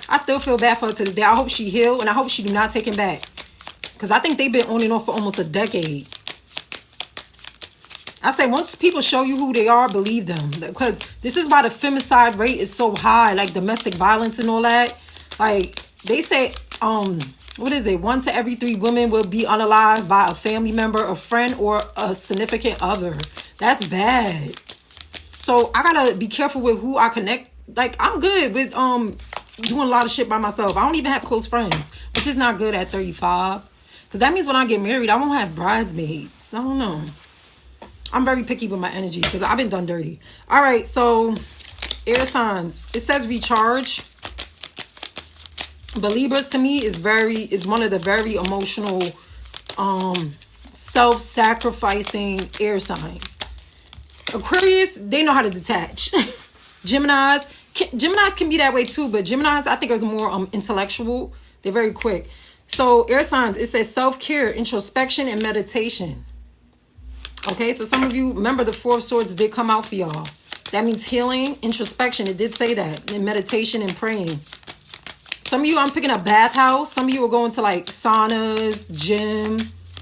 I still feel bad for her to this day. I hope she healed, and I hope she do not take him back. Because I think they've been on and off for almost a decade. I say once people show you who they are, believe them. Because this is why the femicide rate is so high. Like domestic violence and all that. Like they say, what is it? 1 to every 3 women will be unalived by a family member, a friend, or a significant other. That's bad. So I gotta be careful with who I connect. Like I'm good with doing a lot of shit by myself. I don't even have close friends, which is not good at 35. Because that means when I get married, I won't have bridesmaids. I don't know. I'm very picky with my energy because I've been done dirty. All right, so air signs. It says recharge. But Libras to me is one of the very emotional, self-sacrificing air signs. Aquarius, they know how to detach. Geminis can be that way too, but Geminis I think is more intellectual. They're very quick. So air signs, it says self-care, introspection, and meditation. Okay, so some of you, remember the 4 of Swords did come out for y'all. That means healing, introspection. It did say that. And meditation and praying. Some of you, I'm picking a bathhouse. Some of you are going to like saunas, gym,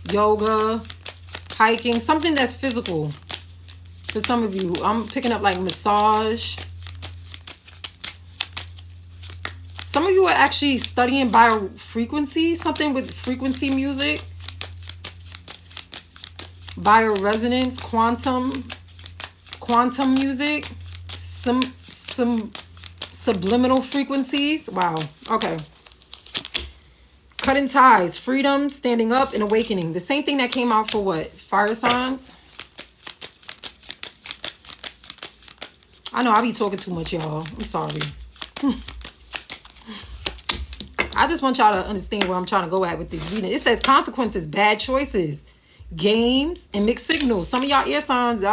yoga, hiking. Something that's physical. For some of you, I'm picking up like massage. Some of you are actually studying biofrequency, something with frequency music. Bioresonance, quantum music, some subliminal frequencies. Wow. Okay. Cutting ties, freedom, standing up, and awakening. The same thing that came out for what? Fire signs. I know I be talking too much, y'all. I'm sorry. I just want y'all to understand where I'm trying to go at with this reading. It says consequences, bad choices, games, and mixed signals. Some of y'all ear signs,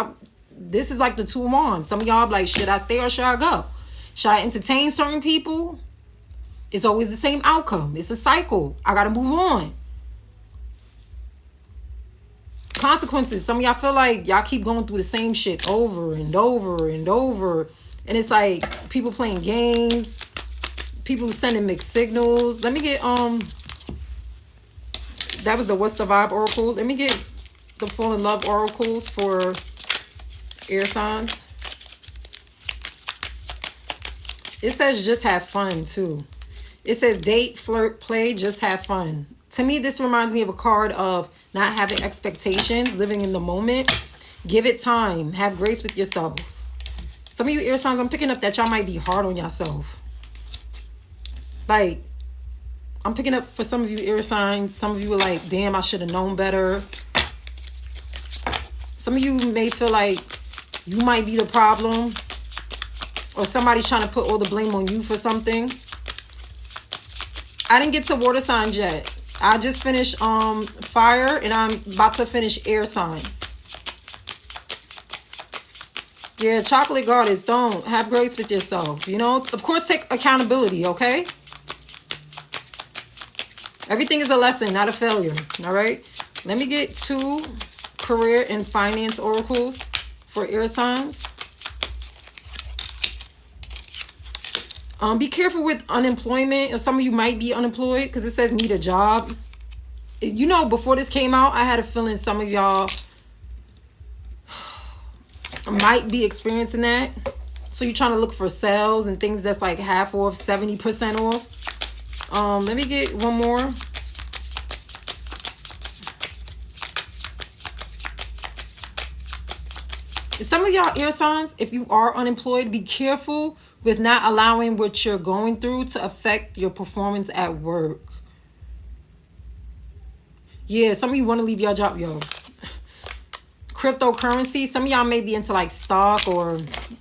this is like the 2 of Wands. Some of y'all be like, should I stay or should I go? Should I entertain certain people? It's always the same outcome. It's a cycle. I got to move on. Consequences. Some of y'all feel like y'all keep going through the same shit over and over and over. And it's like people playing games. People sending mixed signals. Let me get, that was the What's the Vibe Oracle. Let me get the Fall in Love Oracles for air signs. It says just have fun too. It says date, flirt, play, just have fun. To me, this reminds me of a card of not having expectations, living in the moment. Give it time. Have grace with yourself. Some of you air signs, I'm picking up that y'all might be hard on yourself. Like, I'm picking up for some of you air signs. Some of you are like, damn, I should have known better. Some of you may feel like you might be the problem. Or somebody's trying to put all the blame on you for something. I didn't get to water signs yet. I just finished fire and I'm about to finish air signs. Yeah, chocolate goddess, don't have grace with yourself. You know, of course, take accountability, okay? Everything is a lesson, not a failure, all right? Let me get 2 career and finance oracles for air signs. Be careful with unemployment. Some of you might be unemployed because it says need a job. You know, before this came out, I had a feeling some of y'all might be experiencing that. So you're trying to look for sales and things that's like half off, 70% off. Let me get one more. Some of y'all air signs, if you are unemployed, be careful with not allowing what you're going through to affect your performance at work. Yeah, some of you want to leave your job, yo. Cryptocurrency, some of y'all may be into like stock or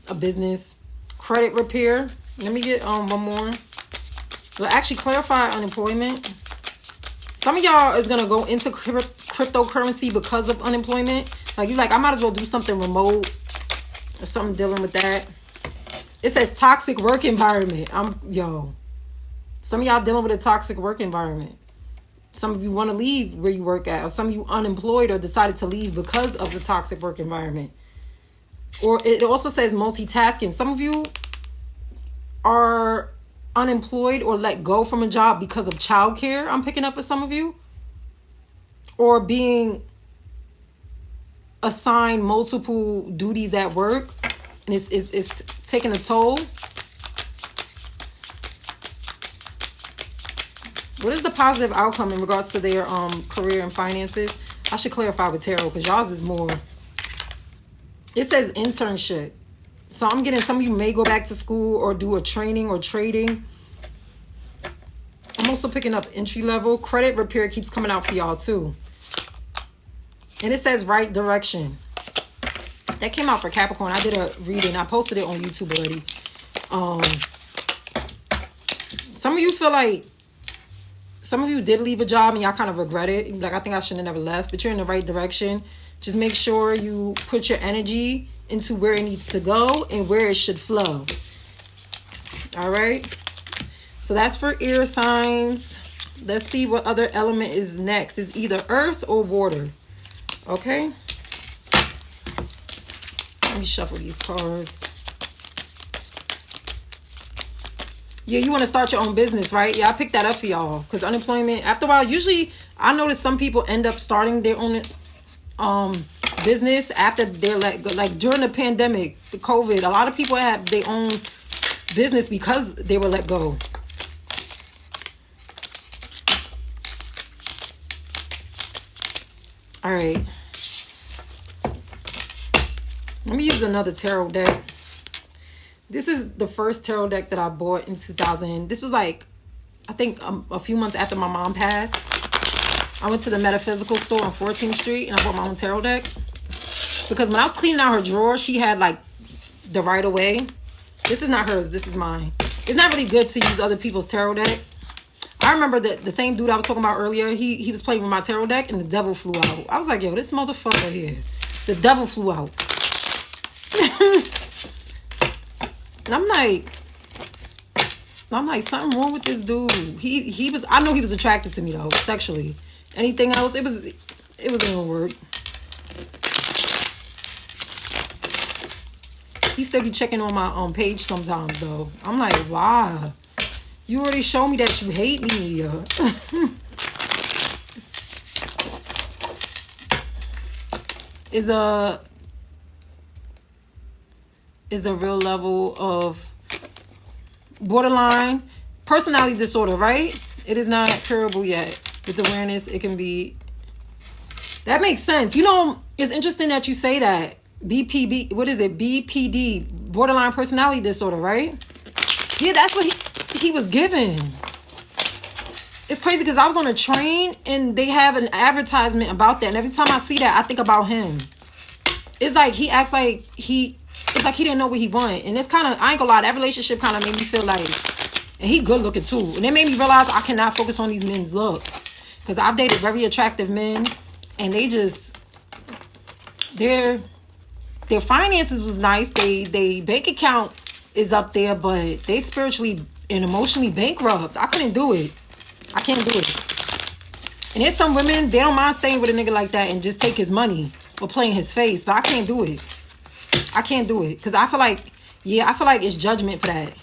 a business. Credit repair. Let me get one more. Well, actually clarify unemployment. Some of y'all is going to go into cryptocurrency because of unemployment. Like, you're like, I might as well do something remote or something dealing with that. It says toxic work environment. Some of y'all dealing with a toxic work environment. Some of you want to leave where you work at. Or some of you unemployed or decided to leave because of the toxic work environment. Or it also says multitasking. Some of you are unemployed or let go from a job because of childcare. I'm picking up for some of you. Or being assigned multiple duties at work. And it's taking a toll. What is the positive outcome in regards to their career and finances? I should clarify with tarot because y'all's is more. It says internship. So I'm getting some of you may go back to school or do a training or trading. I'm also picking up entry level. Credit repair keeps coming out for y'all too. And it says right direction. That came out for Capricorn. I did a reading. I posted it on YouTube already. Some of you feel like some of you did leave a job and y'all kind of regret it. Like, I think I should have never left. But you're in the right direction. Just make sure you put your energy into where it needs to go and where it should flow. All right. So that's for air signs. Let's see what other element is next. It's either earth or water. Okay. Let me shuffle these cards. Yeah, you want to start your own business, right? Yeah, I picked that up for y'all. Because unemployment, after a while, usually I notice some people end up starting their own business after they're like during the pandemic, the COVID. A lot of people have their own business because they were let go. All right. Let me use another tarot deck. This is the first tarot deck that I bought in 2000. This was like, I think a few months after my mom passed. I went to the metaphysical store on 14th Street and I bought my own tarot deck. Because when I was cleaning out her drawer, she had like the right of way. This is not hers. This is mine. It's not really good to use other people's tarot deck. I remember that the same dude I was talking about earlier, he was playing with my tarot deck and the devil flew out. I was like, yo, this motherfucker here. The devil flew out. And I'm like, something wrong with this dude. He was, I know he was attracted to me though, sexually. Anything else, it wasn't gonna work. He still be checking on my page sometimes though. I'm like, wow, you already showed me that you hate me. Is a real level of borderline personality disorder, right? It is not curable yet. With awareness, it can be. That makes sense. You know, it's interesting that you say that. BPD, what is it? BPD, borderline personality disorder, right? Yeah, that's what he was given. It's crazy because I was on a train and they have an advertisement about that. And every time I see that, I think about him. It's like he acts like it's like he didn't know what he wanted. And it's kind of, I ain't gonna lie, that relationship kind of made me feel like, and he good looking too. And it made me realize I cannot focus on these men's looks. Because I've dated very attractive men and they just, their finances was nice. They bank account is up there, but they spiritually and emotionally bankrupt. I couldn't do it. I can't do it. And there's some women, they don't mind staying with a nigga like that and just take his money or playing his face, but I can't do it. I can't do it because I feel like it's judgment for that.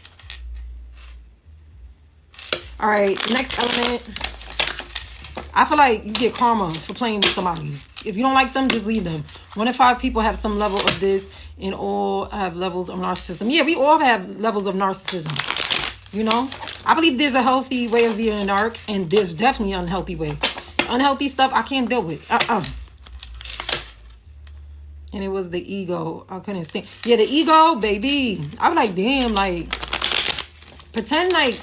All right, next element. I feel like you get karma for playing with somebody. If you don't like them, just leave them. 1 in 5 people have some level of this and all have levels of narcissism. Yeah, we all have levels of narcissism. You know? I believe there's a healthy way of being a narc and there's definitely an unhealthy way. Unhealthy stuff I can't deal with. And it was the ego. I couldn't stand. Yeah, the ego, baby. I was like, damn, like, pretend like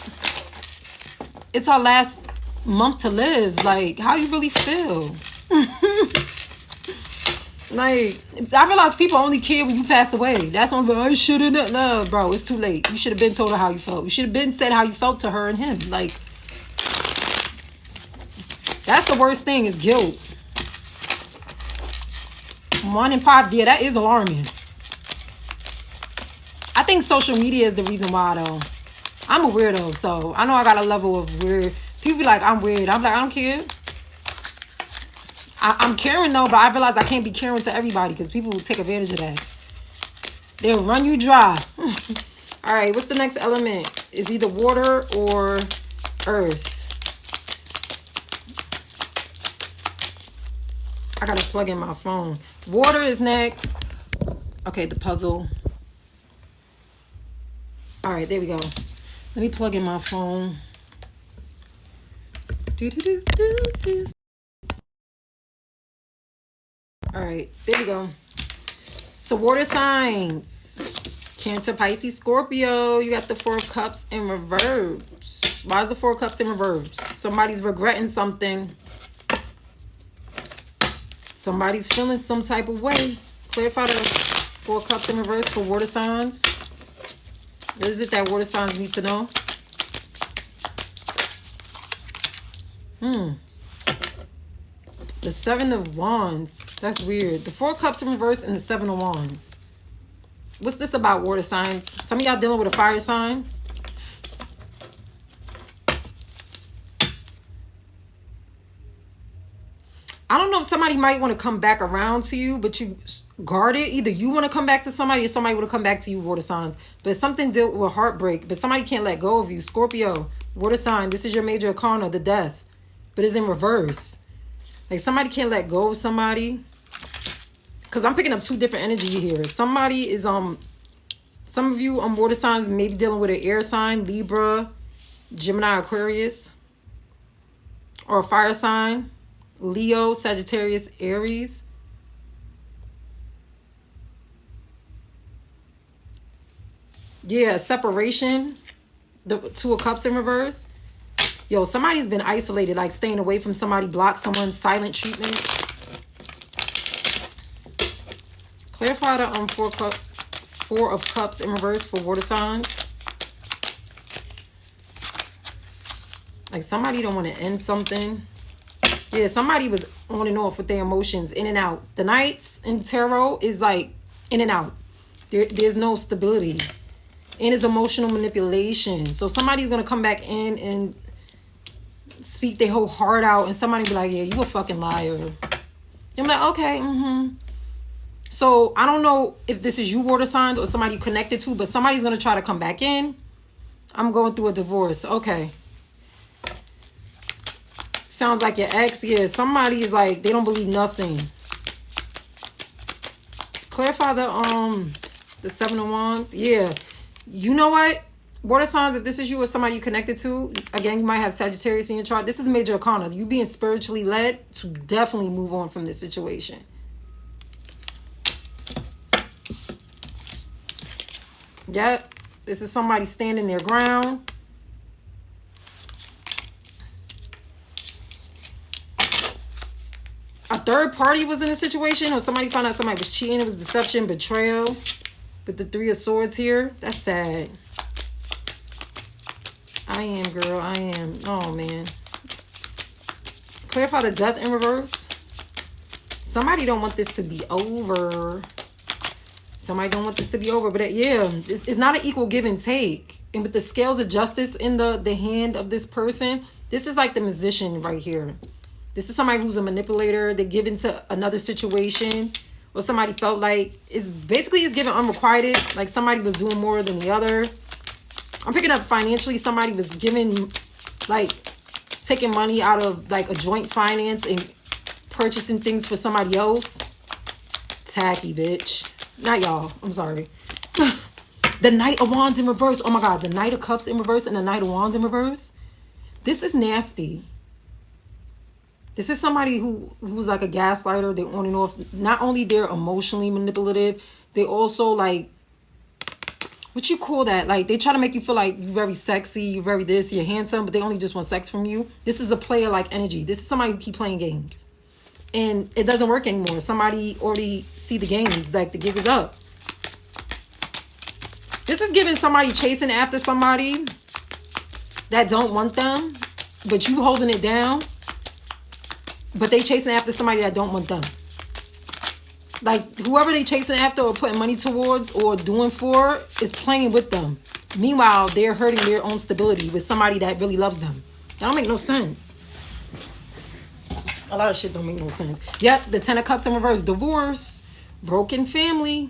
it's our last month to live. Like, how you really feel? Like, I realize people only care when you pass away. That's when I shouldn't. No, bro, it's too late. You should have been told her how you felt. You should have been said how you felt to her and him. Like, that's the worst thing is guilt. 1 in 5, yeah, that is alarming. I think social media is the reason why, though. I'm a weirdo, so I know I got a level of weird. People be like, I'm weird. I'm like, I don't care. I'm caring, though, but I realize I can't be caring to everybody because people will take advantage of that. They'll run you dry. All right, what's the next element? It's either water or earth. I gotta plug in my phone. Water is next. Okay, the puzzle. All right, there we go. Let me plug in my phone. All right, there we go. So water signs. Cancer, Pisces, Scorpio. You got the 4 of Cups in reverse. Why is the 4 of Cups in reverse? Somebody's regretting something. Somebody's feeling some type of way. Clarify the 4 of Cups in reverse for water signs. What is it that water signs need to know? The 7 of Wands. That's weird. The 4 of Cups in reverse and the 7 of Wands. What's this about, water signs? Some of y'all dealing with a fire sign. I don't know if somebody might want to come back around to you, but you guard it. Either you want to come back to somebody or somebody want to come back to you, water signs. But something dealt with heartbreak. But somebody can't let go of you. Scorpio, water sign. This is your major arcana, the death. But it's in reverse. Like somebody can't let go of somebody. because I'm picking up two different energy here. Somebody is some of you on water signs may be dealing with an air sign, Libra, Gemini, Aquarius, or a fire sign, Leo, Sagittarius, Aries. Yeah, separation, the Two of Cups in reverse. Yo, somebody's been isolated, like staying away from somebody, block someone, silent treatment. Clarify the Four of Cups in reverse for water signs. Like somebody don't want to end something. Yeah, somebody was on and off with their emotions, in and out. The Knights in tarot is like in and out. There's no stability. And it's emotional manipulation. So somebody's going to come back in and speak their whole heart out. And somebody be like, yeah, you a fucking liar. I'm like, okay, So I don't know if this is you water signs or somebody you connected to, but somebody's going to try to come back in. I'm going through a divorce. Okay. Sounds like your ex. Yeah, somebody is like, they don't believe nothing. Clarify the Seven of Wands. Yeah. You know what? Water signs, if this is you or somebody you connected to, again, you might have Sagittarius in your chart. This is major arcana. You being spiritually led to definitely move on from this situation. Yep. This is somebody standing their ground. A third party was in a situation, or somebody found out somebody was cheating. It was deception, betrayal. With the Three of Swords here. That's sad. I am, girl. I am. Oh, man. Clarify the Death in reverse. Somebody don't want this to be over. Somebody don't want this to be over. But yeah, it's not an equal give and take. And with the scales of justice in the hand of this person, this is like the Magician right here. This is somebody who's a manipulator. They give into another situation. Or somebody felt like it's given unrequited. Like somebody was doing more than the other. I'm picking up financially. Somebody was giving, like, taking money out of like a joint finance and purchasing things for somebody else. Tacky, bitch. Not y'all. I'm sorry. The Knight of Wands in reverse. Oh my God. The Knight of Cups in reverse and the Knight of Wands in reverse. This is nasty. This is somebody who's like a gaslighter. They're on and off. Not only they're emotionally manipulative, they also like, what you call that? Like they try to make you feel like you're very sexy, you're very this, you're handsome, but they only just want sex from you. This is a player-like energy. This is somebody who keep playing games. And it doesn't work anymore. Somebody already see the games, like the gig is up. This is giving somebody chasing after somebody that don't want them, but you holding it down. But they chasing after somebody that don't want them. Like, whoever they chasing after or putting money towards or doing for is playing with them. Meanwhile, they're hurting their own stability with somebody that really loves them. That don't make no sense. A lot of shit don't make no sense. Yep, the Ten of Cups in reverse. Divorce. Broken family.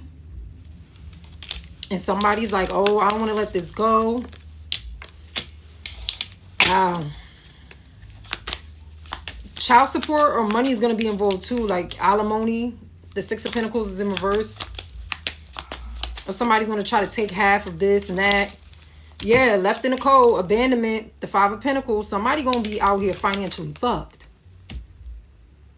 And somebody's like, oh, I don't want to let this go. Wow. Child support or money is going to be involved too, like alimony. The Six of Pentacles is in reverse. Or somebody's going to try to take half of this and that. Yeah, left in the cold, abandonment, the Five of Pentacles. Somebody going to be out here financially fucked.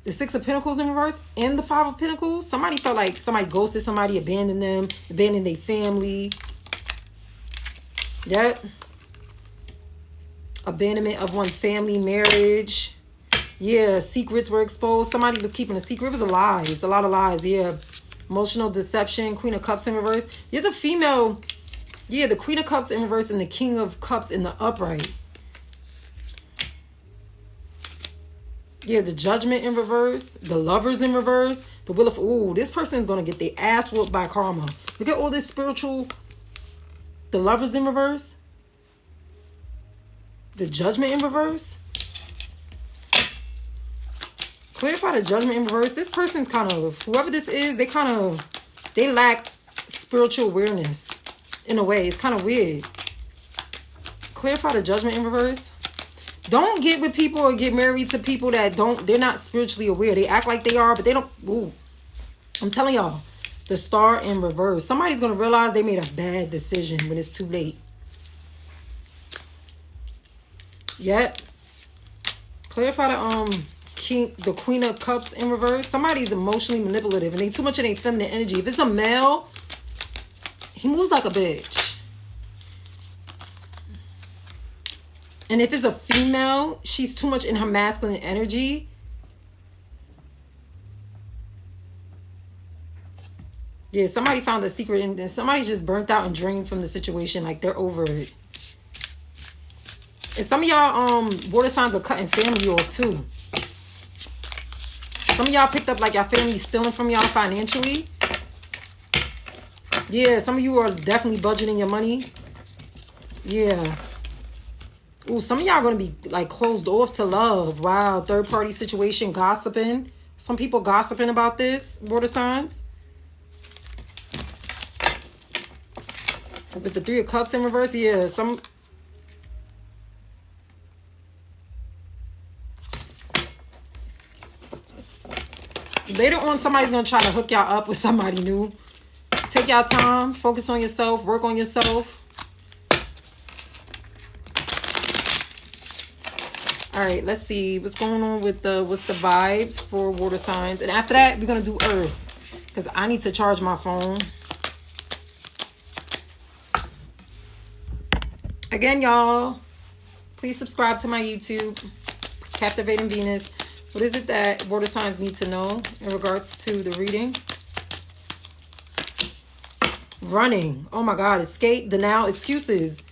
The Six of Pentacles in reverse and the Five of Pentacles. Somebody felt like somebody ghosted somebody, abandoned them, abandoned their family. Yep. Abandonment of one's family, marriage. Yeah, secrets were exposed. Somebody was keeping a secret. It was a lie. It's a lot of lies. Yeah. Emotional deception. Queen of Cups in reverse. There's a female. Yeah, the Queen of Cups in reverse and the King of Cups in the upright. Yeah, the Judgment in reverse. The Lovers in reverse. The Wheel of... Ooh, this person is going to get their ass whooped by karma. Look at all this spiritual... The Lovers in reverse. The Judgment in reverse. Clarify the Judgment in reverse. This person's kind of, whoever this is, they lack spiritual awareness in a way. It's kind of weird. Clarify the Judgment in reverse. Don't get with people or get married to people that they're not spiritually aware. They act like they are, but they don't. Ooh. I'm telling y'all, the Star in reverse. Somebody's going to realize they made a bad decision when it's too late. Yep. Clarify the Queen of Cups in reverse. Somebody's emotionally manipulative and they too much in their feminine energy. If it's a male, he moves like a bitch. And if it's a female, she's too much in her masculine energy. Yeah, somebody found a secret and somebody's just burnt out and drained from the situation. Like they're over it. And some of y'all water signs are cutting family off too. Some of y'all picked up like your family stealing from y'all financially. Yeah, some of you are definitely budgeting your money. Yeah. Ooh, some of y'all are going to be like closed off to love. Wow, third party situation, gossiping. Some people gossiping about this, water signs. With the Three of Cups in reverse, yeah, some... Later on, somebody's going to try to hook y'all up with somebody new. Take y'all time, focus on yourself, work on yourself. All right, let's see what's going on with what's the vibes for water signs. And after that, we're going to do Earth because I need to charge my phone. Again, y'all, please subscribe to my YouTube, Captivating Venus. What is it that water signs need to know in regards to the reading? Running. Oh my God. Escape, denial, excuses.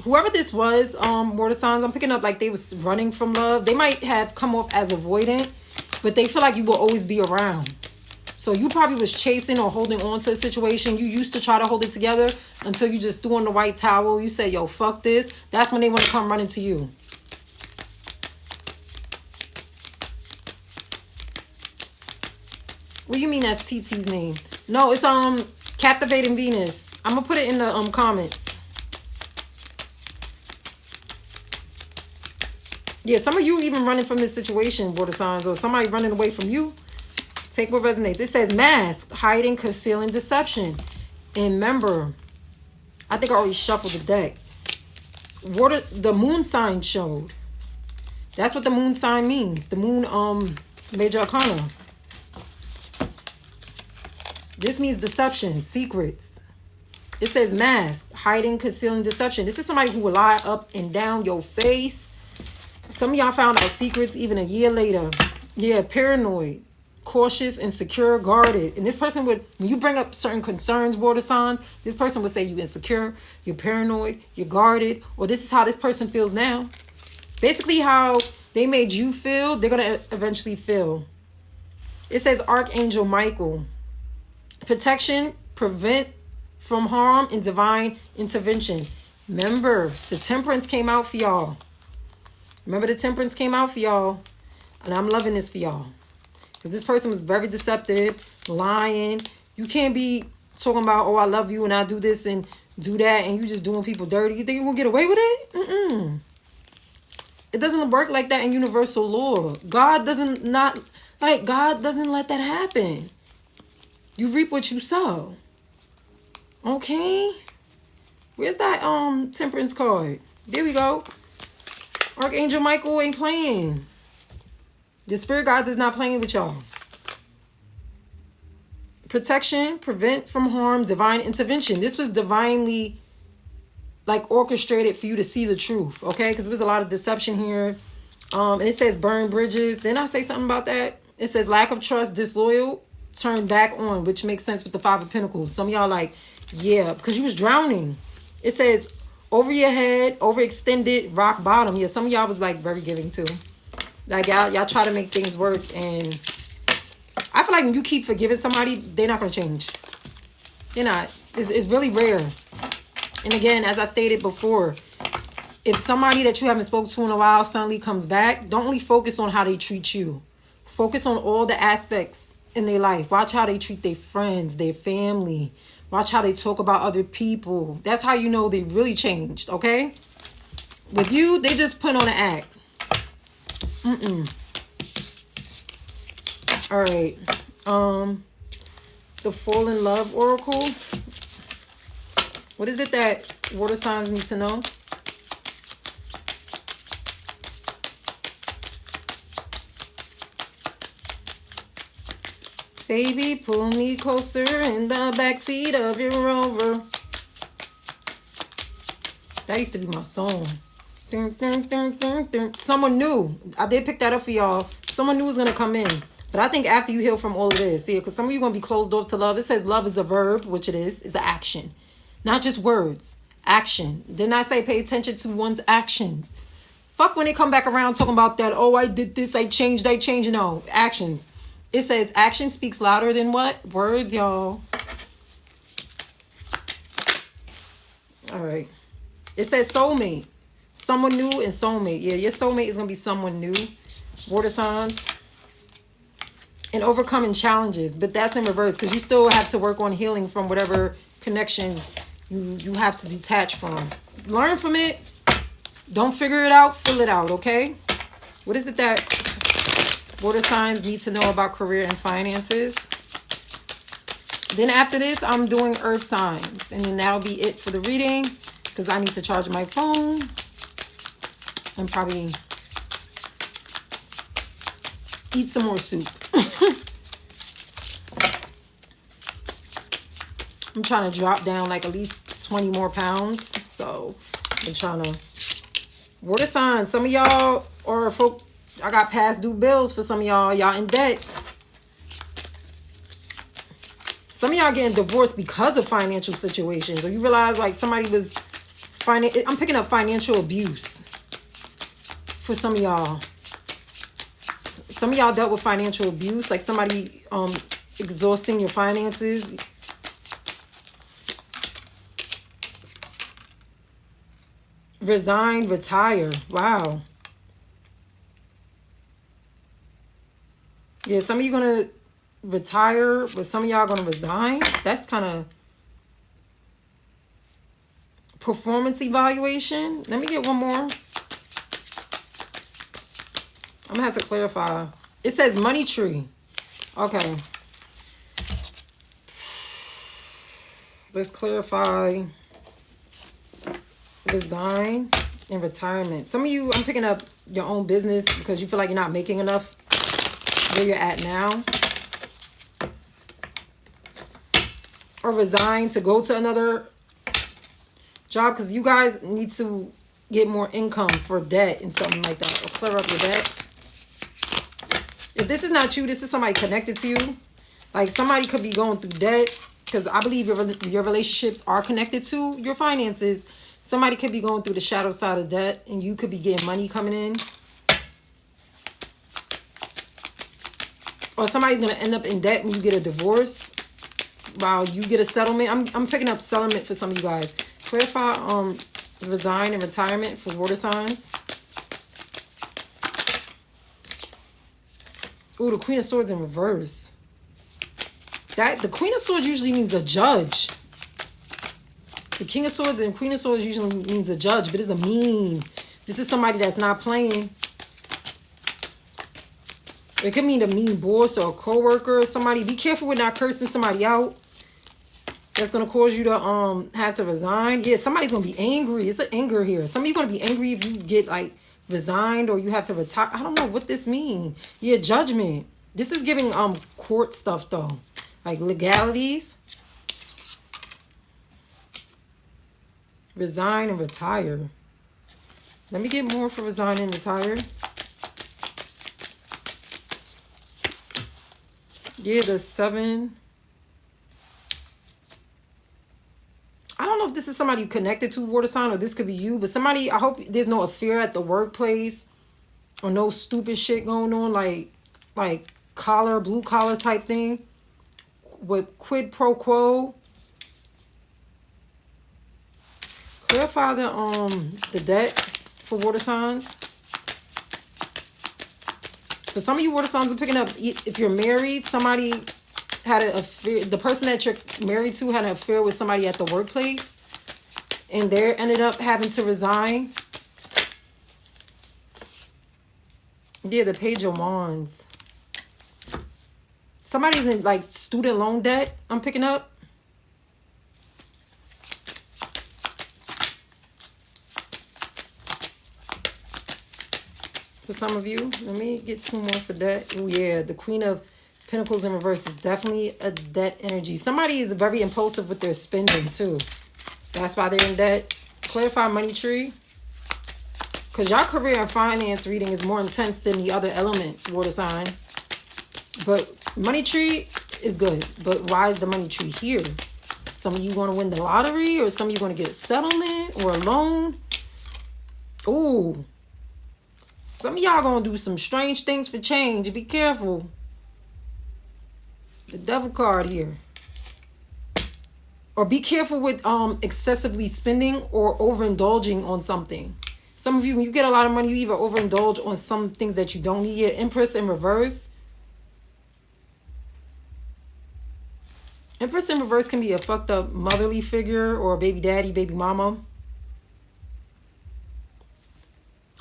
Whoever this was, water signs, I'm picking up like they was running from love. They might have come off as avoidant, but they feel like you will always be around. So you probably was chasing or holding on to a situation. You used to try to hold it together until you just threw on the white towel. You said, yo, fuck this. That's when they want to come running to you. What do you mean that's TT's name? No, it's Captivating Venus. I'm gonna put it in the comments. Yeah, some of you even running from this situation, water signs, or somebody running away from you. Take what resonates. It says mask, hiding, concealing, deception. And remember, I think I already shuffled the deck. The moon sign showed. That's what the moon sign means. The moon, major arcana. This means deception, secrets. It says mask, hiding, concealing, deception. This is somebody who will lie up and down your face. Some of y'all found out secrets even a year later. Yeah, paranoid, cautious, insecure, guarded. And this person would, when you bring up certain concerns, water signs, this person would say you're insecure, you're paranoid, you're guarded, or this is how this person feels now. Basically how they made you feel, they're going to eventually feel. It says Archangel Michael. Protection, prevent from harm, and divine intervention. Remember, the Temperance came out for y'all. Remember the Temperance came out for y'all. And I'm loving this for y'all. Because this person was very deceptive, lying. You can't be talking about, oh, I love you and I do this and do that. And you just doing people dirty. You think you're going to get away with it? It doesn't work like that in universal law. God doesn't let that happen. You reap what you sow. Okay? Where's that Temperance card? There we go. Archangel Michael ain't playing. The spirit guides is not playing with y'all. Protection, prevent from harm, divine intervention. This was divinely like orchestrated for you to see the truth, okay? Because there was a lot of deception here. And it says burn bridges. Didn't I say something about that? It says lack of trust, disloyal, turn back on, which makes sense with the Five of Pentacles. Some of y'all like, yeah, because you was drowning. It says over your head, overextended, rock bottom. Yeah, some of y'all was like very giving too. Like y'all try to make things work, and I feel like when you keep forgiving somebody, they're not going to change. They're not. It's really rare. And again, as I stated before, if somebody that you haven't spoken to in a while suddenly comes back, don't only focus on how they treat you. Focus on all the aspects in their life. Watch how they treat their friends, their family. Watch how they talk about other people. That's how you know they really changed, okay? With you, they just put on an act. All right. The Fall in Love Oracle. What is it that water signs need to know? Baby, pull me closer in the backseat of your Rover. That used to be my song. Dun, dun, dun, dun, dun. Someone new. I did pick that up for y'all. Someone new is going to come in. But I think after you heal from all of this, see, because some of you are going to be closed off to love. It says love is a verb, which it is. It's an action. Not just words. Action. Didn't I say pay attention to one's actions? Fuck when they come back around talking about that. Oh, I did this. I changed. No. Actions. It says action speaks louder than what? Words, y'all. All right. It says soulmate. Someone new and soulmate. Yeah, your soulmate is going to be someone new. Water signs. And overcoming challenges. But that's in reverse because you still have to work on healing from whatever connection you have to detach from. Learn from it. Don't figure it out. Fill it out, okay? What is it that water signs need to know about career and finances? Then after this, I'm doing earth signs. And then that'll be it for the reading. Because I need to charge my phone. And probably eat some more soup. I'm trying to drop down like at least 20 more pounds. So I'm trying to... Water signs. Some of y'all or folk... I got past due bills for some of y'all. Y'all in debt. Some of y'all getting divorced because of financial situations. Or you realize like somebody was... I'm picking up financial abuse. For some of y'all. Some of y'all dealt with financial abuse. Like somebody exhausting your finances. Resign, retire. Wow. Yeah, some of you going to retire, but some of y'all going to resign. That's kind of performance evaluation. Let me get one more. I'm going to have to clarify. It says money tree. Okay. Let's clarify. Resign and retirement. Some of you, I'm picking up your own business because you feel like you're not making enough where you're at now. Or resign to go to another job because you guys need to get more income for debt and something like that. Or clear up your debt. If this is not you, this is somebody connected to you. Like somebody could be going through debt because I believe your relationships are connected to your finances. Somebody could be going through the shadow side of debt and you could be getting money coming in. Or somebody's going to end up in debt when you get a divorce while you get a settlement. I'm picking up settlement for some of you guys. Clarify resign and retirement for water signs. Ooh, the Queen of Swords in reverse. The Queen of Swords usually means a judge. The King of Swords and Queen of Swords usually means a judge, but it's a mean. This is somebody that's not playing. It could mean a mean boss or a co-worker or somebody. Be careful with not cursing somebody out. That's going to cause you to have to resign. Yeah, somebody's going to be angry. It's an anger here. Some of you are going to be angry if you get like resigned or you have to retire. I don't know what this means. Yeah, judgment. This is giving court stuff though. Like legalities. Resign and retire. Let me get more for resign and retire. Yeah, the 7. I don't know if this is somebody connected to water sign or this could be you, but somebody, I hope there's no affair at the workplace or no stupid shit going on like collar, blue collar type thing with quid pro quo. Clarify the debt for water signs. For some of you water signs, I'm picking up if you're married, somebody had an affair. The person that you're married to had an affair with somebody at the workplace, and they ended up having to resign. Yeah, the Page of Wands. Somebody's in like student loan debt, I'm picking up. For some of you, let me get 2 more for debt. Oh yeah, the Queen of Pentacles in reverse is definitely a debt energy. Somebody is very impulsive with their spending too. That's why they're in debt. Clarify money tree. Because y'all career and finance reading is more intense than the other elements, water sign. But money tree is good. But why is the money tree here? Some of you want to win the lottery, or some of you want to get a settlement or a loan. Ooh. Some of y'all going to do some strange things for change. Be careful. The devil card here. Or be careful with excessively spending or overindulging on something. Some of you, when you get a lot of money, you either overindulge on some things that you don't need. Empress in reverse. Empress in reverse can be a fucked up motherly figure or a baby daddy, baby mama.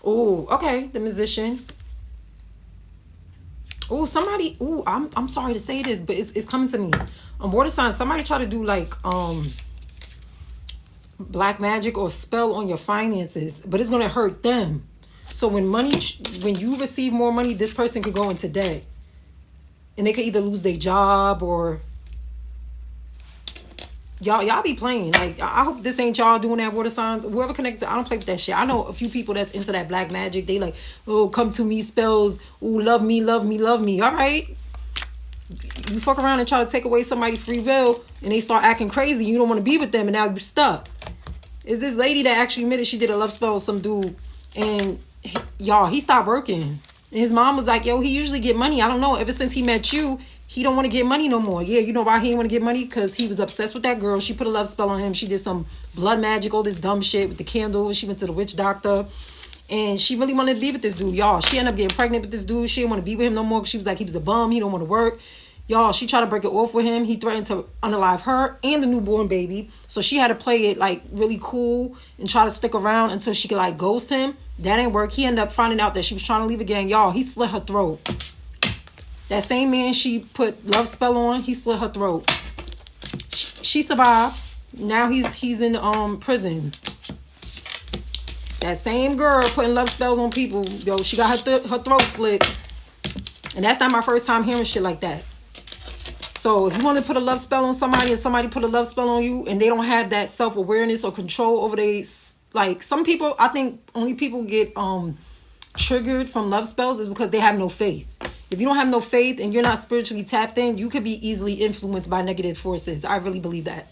Oh, okay, the Musician. Oh, somebody. Oh, I'm sorry to say this, but it's coming to me. Water sign. Somebody try to do like black magic or spell on your finances, but it's gonna hurt them. So when you receive more money, this person could go into debt, and they could either lose their job or y'all be playing. Like, I hope this ain't y'all doing that, water signs. Whoever connected, I don't play with that shit. I know a few people that's into that black magic. They like, oh, come to me spells. Oh, love me, love me, love me. All right. You fuck around and try to take away somebody's free will, and they start acting crazy. You don't want to be with them, and now you're stuck. Is this lady that actually admitted she did a love spell with some dude, and y'all, he stopped working. And his mom was like, yo, he usually get money. I don't know. Ever since he met you, he don't want to get money no more. Yeah, you know why he didn't want to get money? Because he was obsessed with that girl. She put a love spell on him. She did some blood magic, all this dumb shit with the candles. She went to the witch doctor. And she really wanted to be with this dude, y'all. She ended up getting pregnant with this dude. She didn't want to be with him no more because she was like, he was a bum. He don't want to work. Y'all, she tried to break it off with him. He threatened to unalive her and the newborn baby. So she had to play it like really cool and try to stick around until she could like ghost him. That didn't work. He ended up finding out that she was trying to leave again. Y'all, he slit her throat. That same man she put love spell on, he slit her throat. She survived. Now he's in prison. That same girl putting love spells on people, yo, she got her throat slit. And that's not my first time hearing shit like that. So if you want to put a love spell on somebody and somebody put a love spell on you and they don't have that self-awareness or control over like some people, I think only people get triggered from love spells is because they have no faith. If you don't have no faith and you're not spiritually tapped in, you could be easily influenced by negative forces. I really believe that.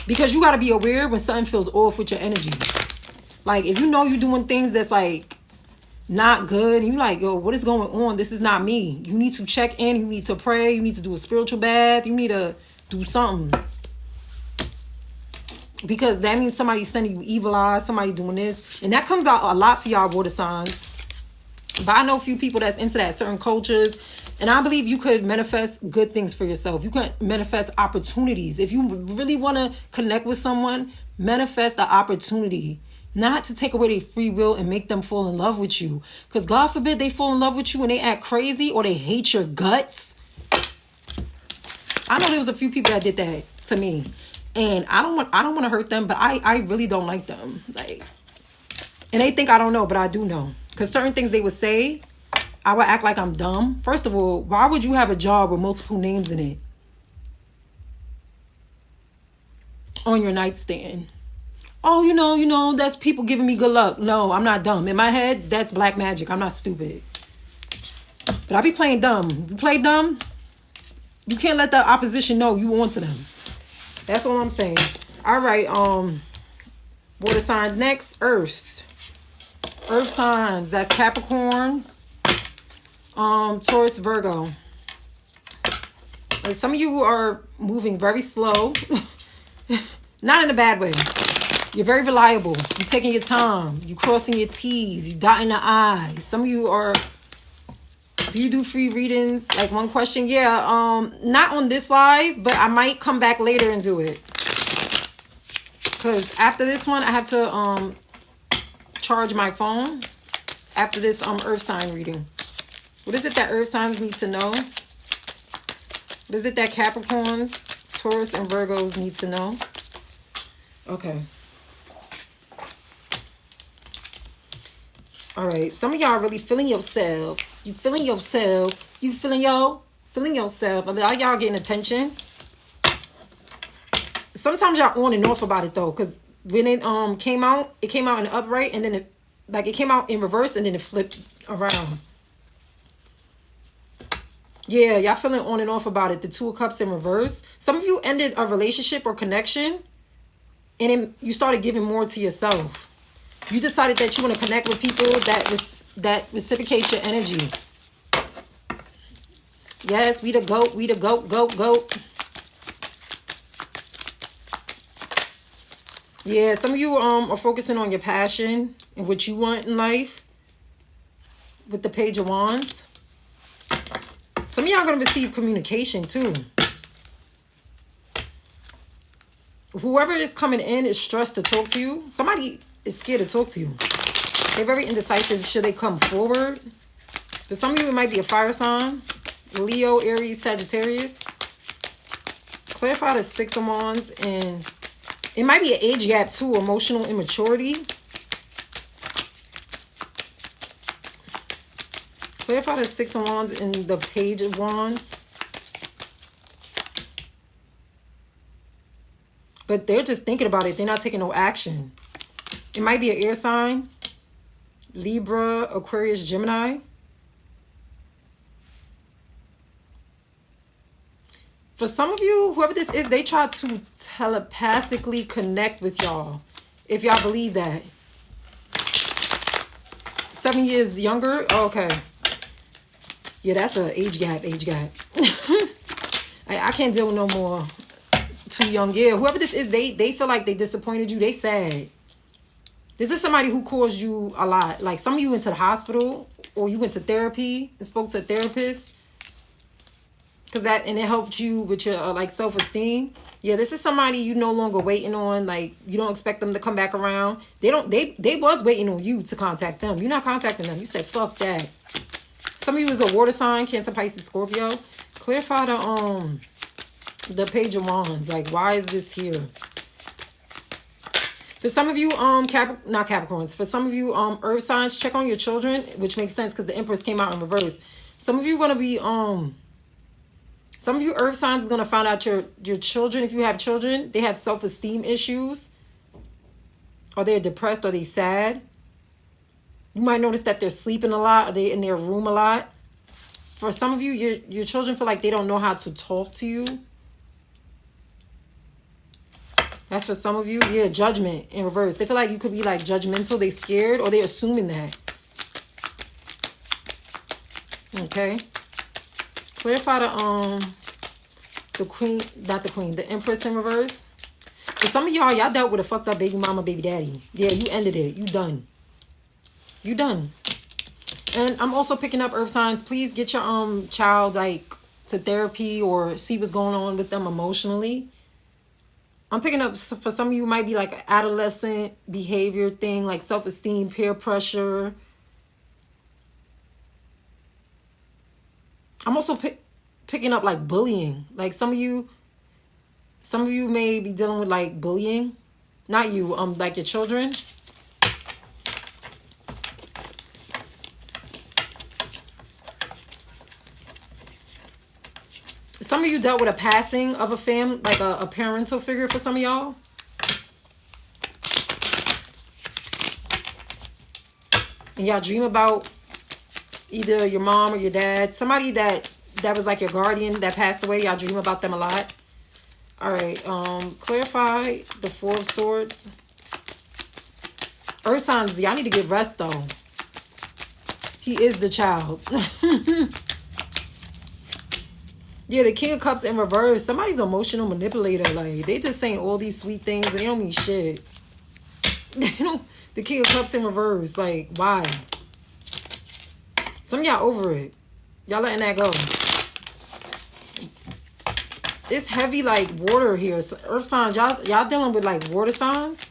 Because you got to be aware when something feels off with your energy. Like, if you know you're doing things that's, like, not good, and you're like, yo, what is going on? This is not me. You need to check in. You need to pray. You need to do a spiritual bath. You need to do something. Because that means somebody's sending you evil eyes, somebody doing this. And that comes out a lot for y'all water signs. But I know a few people that's into that, certain cultures. And I believe you could manifest good things for yourself. You can manifest opportunities. If you really want to connect with someone, manifest the opportunity. Not to take away their free will and make them fall in love with you. Because God forbid they fall in love with you and they act crazy or they hate your guts. I know there was a few people that did that to me. And I don't want to hurt them, but I really don't like them. Like, and they think I don't know, but I do know. Because certain things they would say, I would act like I'm dumb. First of all, why would you have a job with multiple names in it on your nightstand? Oh, you know, that's people giving me good luck. No, I'm not dumb. In my head, that's black magic. I'm not stupid. But I be playing dumb. You play dumb, you can't let the opposition know you on to them. That's all I'm saying. All right, water signs next. Earth signs. That's Capricorn, Taurus, Virgo. And some of you are moving very slow. Not in a bad way. You're very reliable. You're taking your time. You're crossing your T's. You're dotting the I's. Some of you are... Do you do free readings? Like, one question. Yeah, not on this live, but I might come back later and do it. Because after this one, I have to charge my phone. After this earth sign reading. What is it that earth signs need to know? What is it that Capricorns, Taurus, and Virgos need to know? Okay. All right. Some of y'all are really feeling yourself. You feeling yourself. You feeling yourself. A lot of y'all getting attention. Sometimes y'all on and off about it though, because when it came out in the upright, and then it came out in reverse, and then it flipped around. Yeah, y'all feeling on and off about it. The Two of Cups in reverse. Some of you ended a relationship or connection, and then you started giving more to yourself. You decided that you want to connect with people that reciprocate your energy. Yes, we the goat. We the goat. Yeah, some of you are focusing on your passion and what you want in life with the Page of Wands. Some of y'all are going to receive communication too. Whoever is coming in is stressed to talk to you. Somebody is scared to talk to you. They're very indecisive. Should they come forward? For some of you, it might be a fire sign. Leo, Aries, Sagittarius. Clarify the Six of Wands. And it might be an age gap too. Emotional immaturity. Clarify the Six of Wands and the Page of Wands. But they're just thinking about it. They're not taking no action. It might be an air sign. Libra, Aquarius, Gemini. For some of you, whoever this is, they try to telepathically connect with y'all. If y'all believe that. 7 years younger? Oh, okay. Yeah, that's an age gap. I can't deal with no more too young. Yeah, whoever this is, they feel like they disappointed you. They sad. This is somebody who caused you a lot. Like some of you went to the hospital or you went to therapy and spoke to a therapist. And it helped you with your like self-esteem. Yeah, this is somebody you no longer waiting on. Like you don't expect them to come back around. They was waiting on you to contact them. You're not contacting them. You said fuck that. Some of you is a water sign, Cancer, Pisces, Scorpio. Clarify the Page of Wands. Like why is this here? For some of you, not Capricorns. For some of you, Earth signs, check on your children, which makes sense because the Empress came out in reverse. Some of you are gonna be some of you Earth signs is gonna find out your children. If you have children, they have self-esteem issues, or they're depressed, or they sad. You might notice that they're sleeping a lot, or they're in their room a lot. For some of you, your children feel like they don't know how to talk to you. That's for some of you. Yeah, Judgment in reverse. They feel like you could be like judgmental. They scared or they assuming that. Okay. Clarify the Queen, not the Queen, the Empress in reverse. For some of y'all dealt with a fucked up baby mama, baby daddy. Yeah, you ended it. You done. You done. And I'm also picking up Earth signs. Please get your child like to therapy or see what's going on with them emotionally. I'm picking up, for some of you, might be like an adolescent behavior thing, like self-esteem, peer pressure. I'm also picking up like bullying. Like some of you may be dealing with like bullying. Not you, like your children. Some of you dealt with a passing of a family, like a parental figure for some of y'all. And y'all dream about either your mom or your dad. Somebody that was like your guardian that passed away. Y'all dream about them a lot. All right. Clarify the Four of Swords. Earth signs, y'all need to get rest though. He is the child. Yeah, the King of Cups in reverse. Somebody's emotional manipulator. Like, they just saying all these sweet things and they don't mean shit. The King of Cups in reverse. Like, why? Some of y'all over it. Y'all letting that go. It's heavy like water here. So Earth signs. Y'all dealing with like water signs.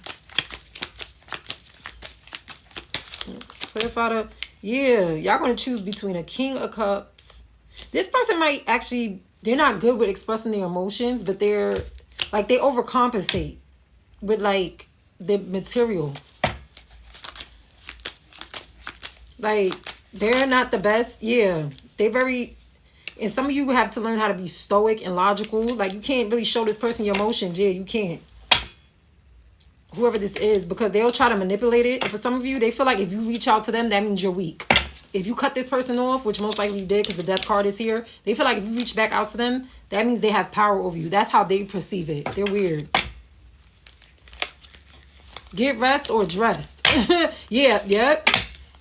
Clarify the... Yeah, y'all going to choose between a King of Cups. This person might actually... they're not good with expressing their emotions, but they're like, they overcompensate with like the material. Like, they're not the best. Yeah, they very, and some of you have to learn how to be stoic and logical. Like, you can't really show this person your emotions. Yeah, you can't. Whoever this is, because they'll try to manipulate it. And for some of you, they feel like if you reach out to them, that means you're weak. If you cut this person off, which most likely you did because the death card is here, they feel like if you reach back out to them, that means they have power over you. That's how they perceive it. They're weird. Get rest or dressed. Yeah, yep.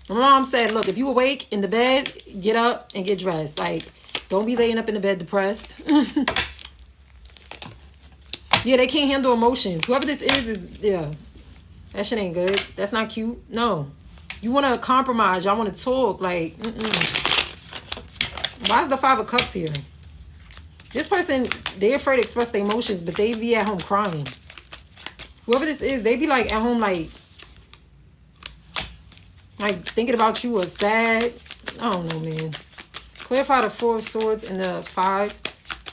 My mom said, look, if you awake in the bed, get up and get dressed. Like, don't be laying up in the bed depressed. Yeah, they can't handle emotions. Whoever this is, yeah. That shit ain't good. That's not cute. No. You want to compromise. Y'all want to talk. Like, Why is the 5 of Cups here? This person, they're afraid to express their emotions, but they be at home crying. Whoever this is, they be like at home like thinking about you or sad. I don't know, man. Clarify the 4 of Swords and the 5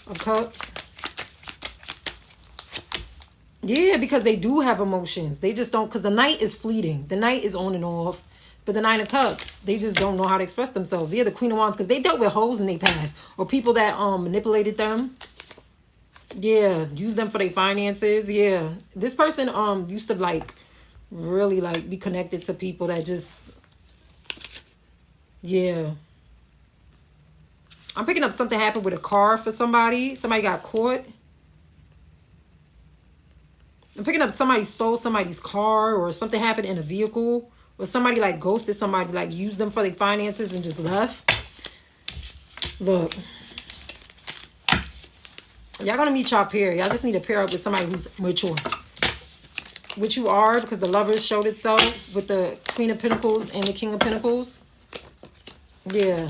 of Cups. Yeah, because they do have emotions. They just don't, because the Knight is fleeting. The Knight is on and off. But the 9 of Cups, they just don't know how to express themselves. Yeah, the Queen of Wands, because they dealt with hoes in their past. Or people that manipulated them. Yeah, use them for their finances. Yeah. This person used to like really like be connected to people that just, yeah. I'm picking up something happened with a car for somebody. Somebody got caught. I'm picking up somebody stole somebody's car, or something happened in a vehicle, or somebody like ghosted somebody, like used them for their finances and just left. Look. Y'all gonna meet y'all pair. Y'all just need to pair up with somebody who's mature. Which you are, because the Lovers showed itself with the Queen of Pentacles and the King of Pentacles. Yeah.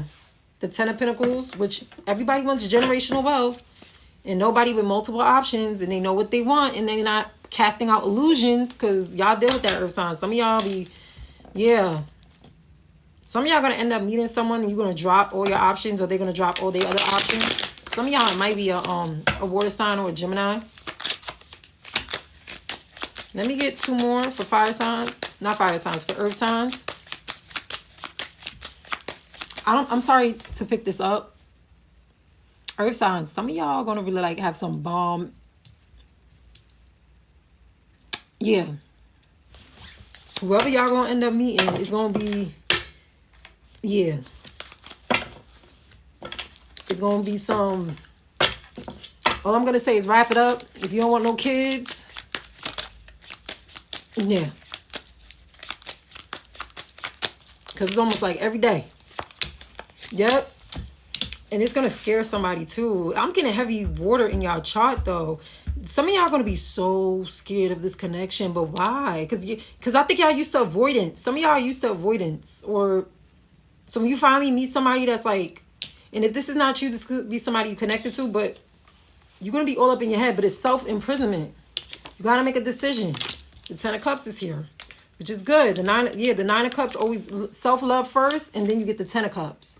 The 10 of Pentacles, which everybody wants generational wealth. And nobody with multiple options, and they know what they want, and they're not casting out illusions, because y'all deal with that earth sign. Some of y'all be, yeah. Some of y'all going to end up meeting someone, and you're going to drop all your options, or they're going to drop all their other options. Some of y'all, it might be a water sign or a Gemini. Let me get 2 more for fire signs. Not fire signs, for earth signs. I'm sorry to pick this up. Earth signs, some of y'all are going to really like have some bomb. Yeah. Whoever y'all going to end up meeting is going to be, yeah. It's going to be some, all I'm going to say is wrap it up. If you don't want no kids, yeah. Because it's almost like every day. Yep. And it's going to scare somebody too. I'm getting heavy water in y'all chart though. Some of y'all going to be so scared of this connection. But why? Because I think y'all used to avoidance. Some of y'all are used to avoidance. Or so when you finally meet somebody that's like, and if this is not you, this could be somebody you connected to, but you're going to be all up in your head. But it's self-imprisonment. You got to make a decision. The 10 of Cups is here, which is good. The 9 of Cups always self-love first, and then you get the 10 of Cups.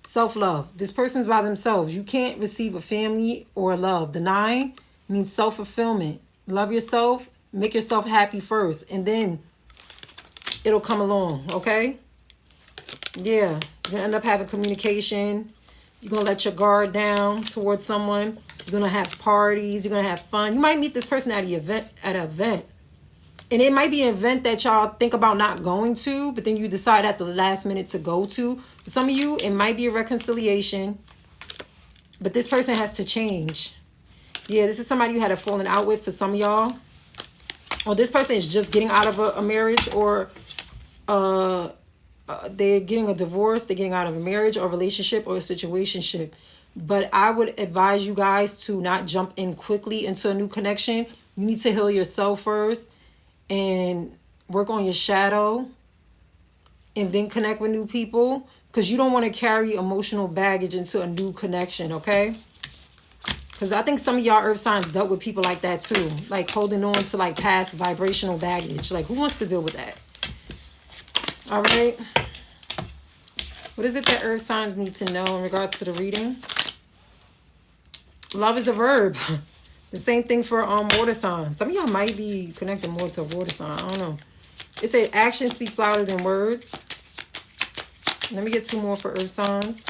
Self-love. This person's by themselves. You can't receive a family or love. The 9 means self-fulfillment. Love yourself. Make yourself happy first. And then it'll come along. Okay? Yeah. You're going to end up having communication. You're going to let your guard down towards someone. You're going to have parties. You're going to have fun. You might meet this person at an event. And it might be an event that y'all think about not going to, but then you decide at the last minute to go to. For some of you, it might be a reconciliation, but this person has to change. Yeah, this is somebody you had a falling out with for some of y'all. Or this person is just getting out of a marriage, or they're getting a divorce, they're getting out of a marriage or relationship or a situationship. But I would advise you guys to not jump in quickly into a new connection. You need to heal yourself first. And work on your shadow, and then connect with new people, because you don't want to carry emotional baggage into a new connection, okay? Because I think some of y'all earth signs dealt with people like that too, like holding on to like past vibrational baggage. Like, who wants to deal with that? All right. What is it that earth signs need to know in regards to the reading? Love is a verb. The same thing for water signs. Some of y'all might be connected more to a water sign. I don't know. It said action speaks louder than words. Let me get 2 more for earth signs.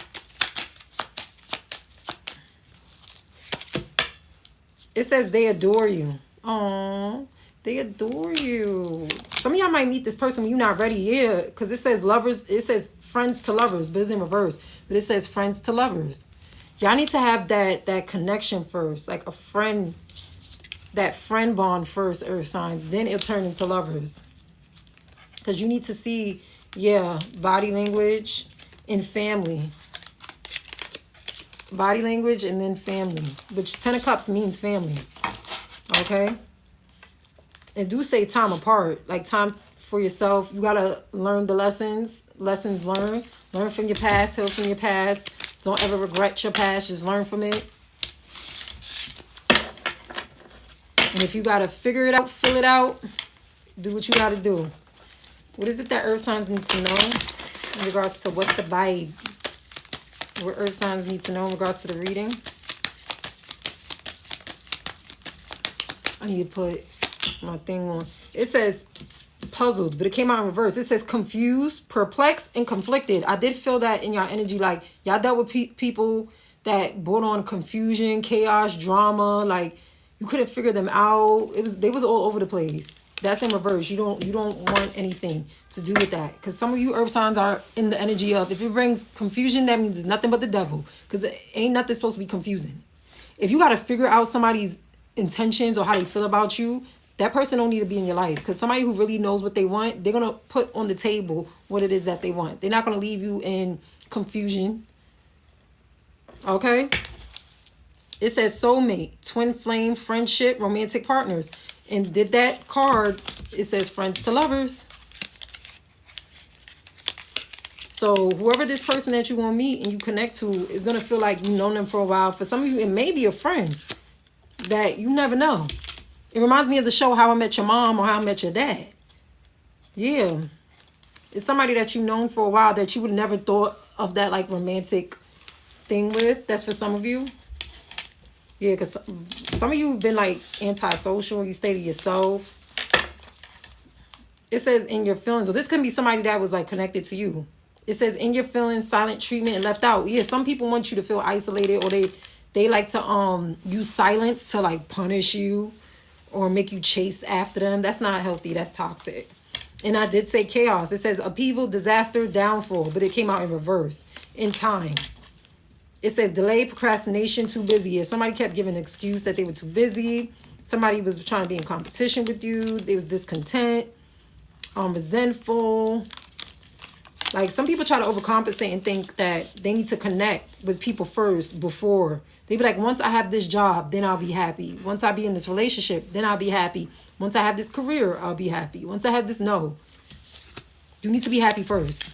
It says they adore you. Aww, they adore you. Some of y'all might meet this person when you're not ready. Yeah, because it says lovers. It says friends to lovers, but it's in reverse. But it says friends to lovers. Y'all need to have that connection first, like a friend, that friend bond first, earth signs. Then it'll turn into lovers. Because you need to see, yeah, body language and family. Body language and then family. Which 10 of Cups means family. Okay? And do say time apart. Like time for yourself. You got to learn the lessons. Lessons learned. Learn from your past. Heal from your past. Don't ever regret your past. Just learn from it. And if you got to figure it out, fill it out, do what you got to do. What is it that earth signs need to know in regards to what's the vibe? What earth signs need to know in regards to the reading? I need to put my thing on. It says puzzled, but it came out in reverse. It says confused, perplexed, and conflicted. I did feel that in y'all energy. Like, y'all dealt with people that brought on confusion, chaos, drama. Like, you couldn't figure them out. They was all over the place. That's in reverse. You don't want anything to do with that. Because some of you earth signs are in the energy of, if it brings confusion, that means it's nothing but the devil. Because it ain't nothing supposed to be confusing. If you got to figure out somebody's intentions or how they feel about you, that person don't need to be in your life. Because somebody who really knows what they want, they're going to put on the table what it is that they want. They're not going to leave you in confusion. Okay? It says soulmate, twin flame, friendship, romantic partners. And did that card, it says friends to lovers. So whoever this person that you want to meet and you connect to is going to feel like you've known them for a while. For some of you, it may be a friend that you never know. It reminds me of the show How I Met Your Mom or How I Met Your Dad. Yeah. It's somebody that you've known for a while that you would never thought of that like romantic thing with. That's for some of you. Yeah, because some of you have been like antisocial. You stay to yourself. It says in your feelings. So this could be somebody that was like connected to you. It says in your feelings, silent treatment and left out. Yeah, some people want you to feel isolated, or they like to use silence to like punish you or make you chase after them. That's not healthy. That's toxic. And I did say chaos. It says upheaval, disaster, downfall, but it came out in reverse in time. It says delay, procrastination, too busy. Yeah, somebody kept giving an excuse that they were too busy. Somebody was trying to be in competition with you. They was discontent, resentful. Like some people try to overcompensate and think that they need to connect with people first before. They be like, once I have this job, then I'll be happy. Once I be in this relationship, then I'll be happy. Once I have this career, I'll be happy. Once I have this, no. You need to be happy first.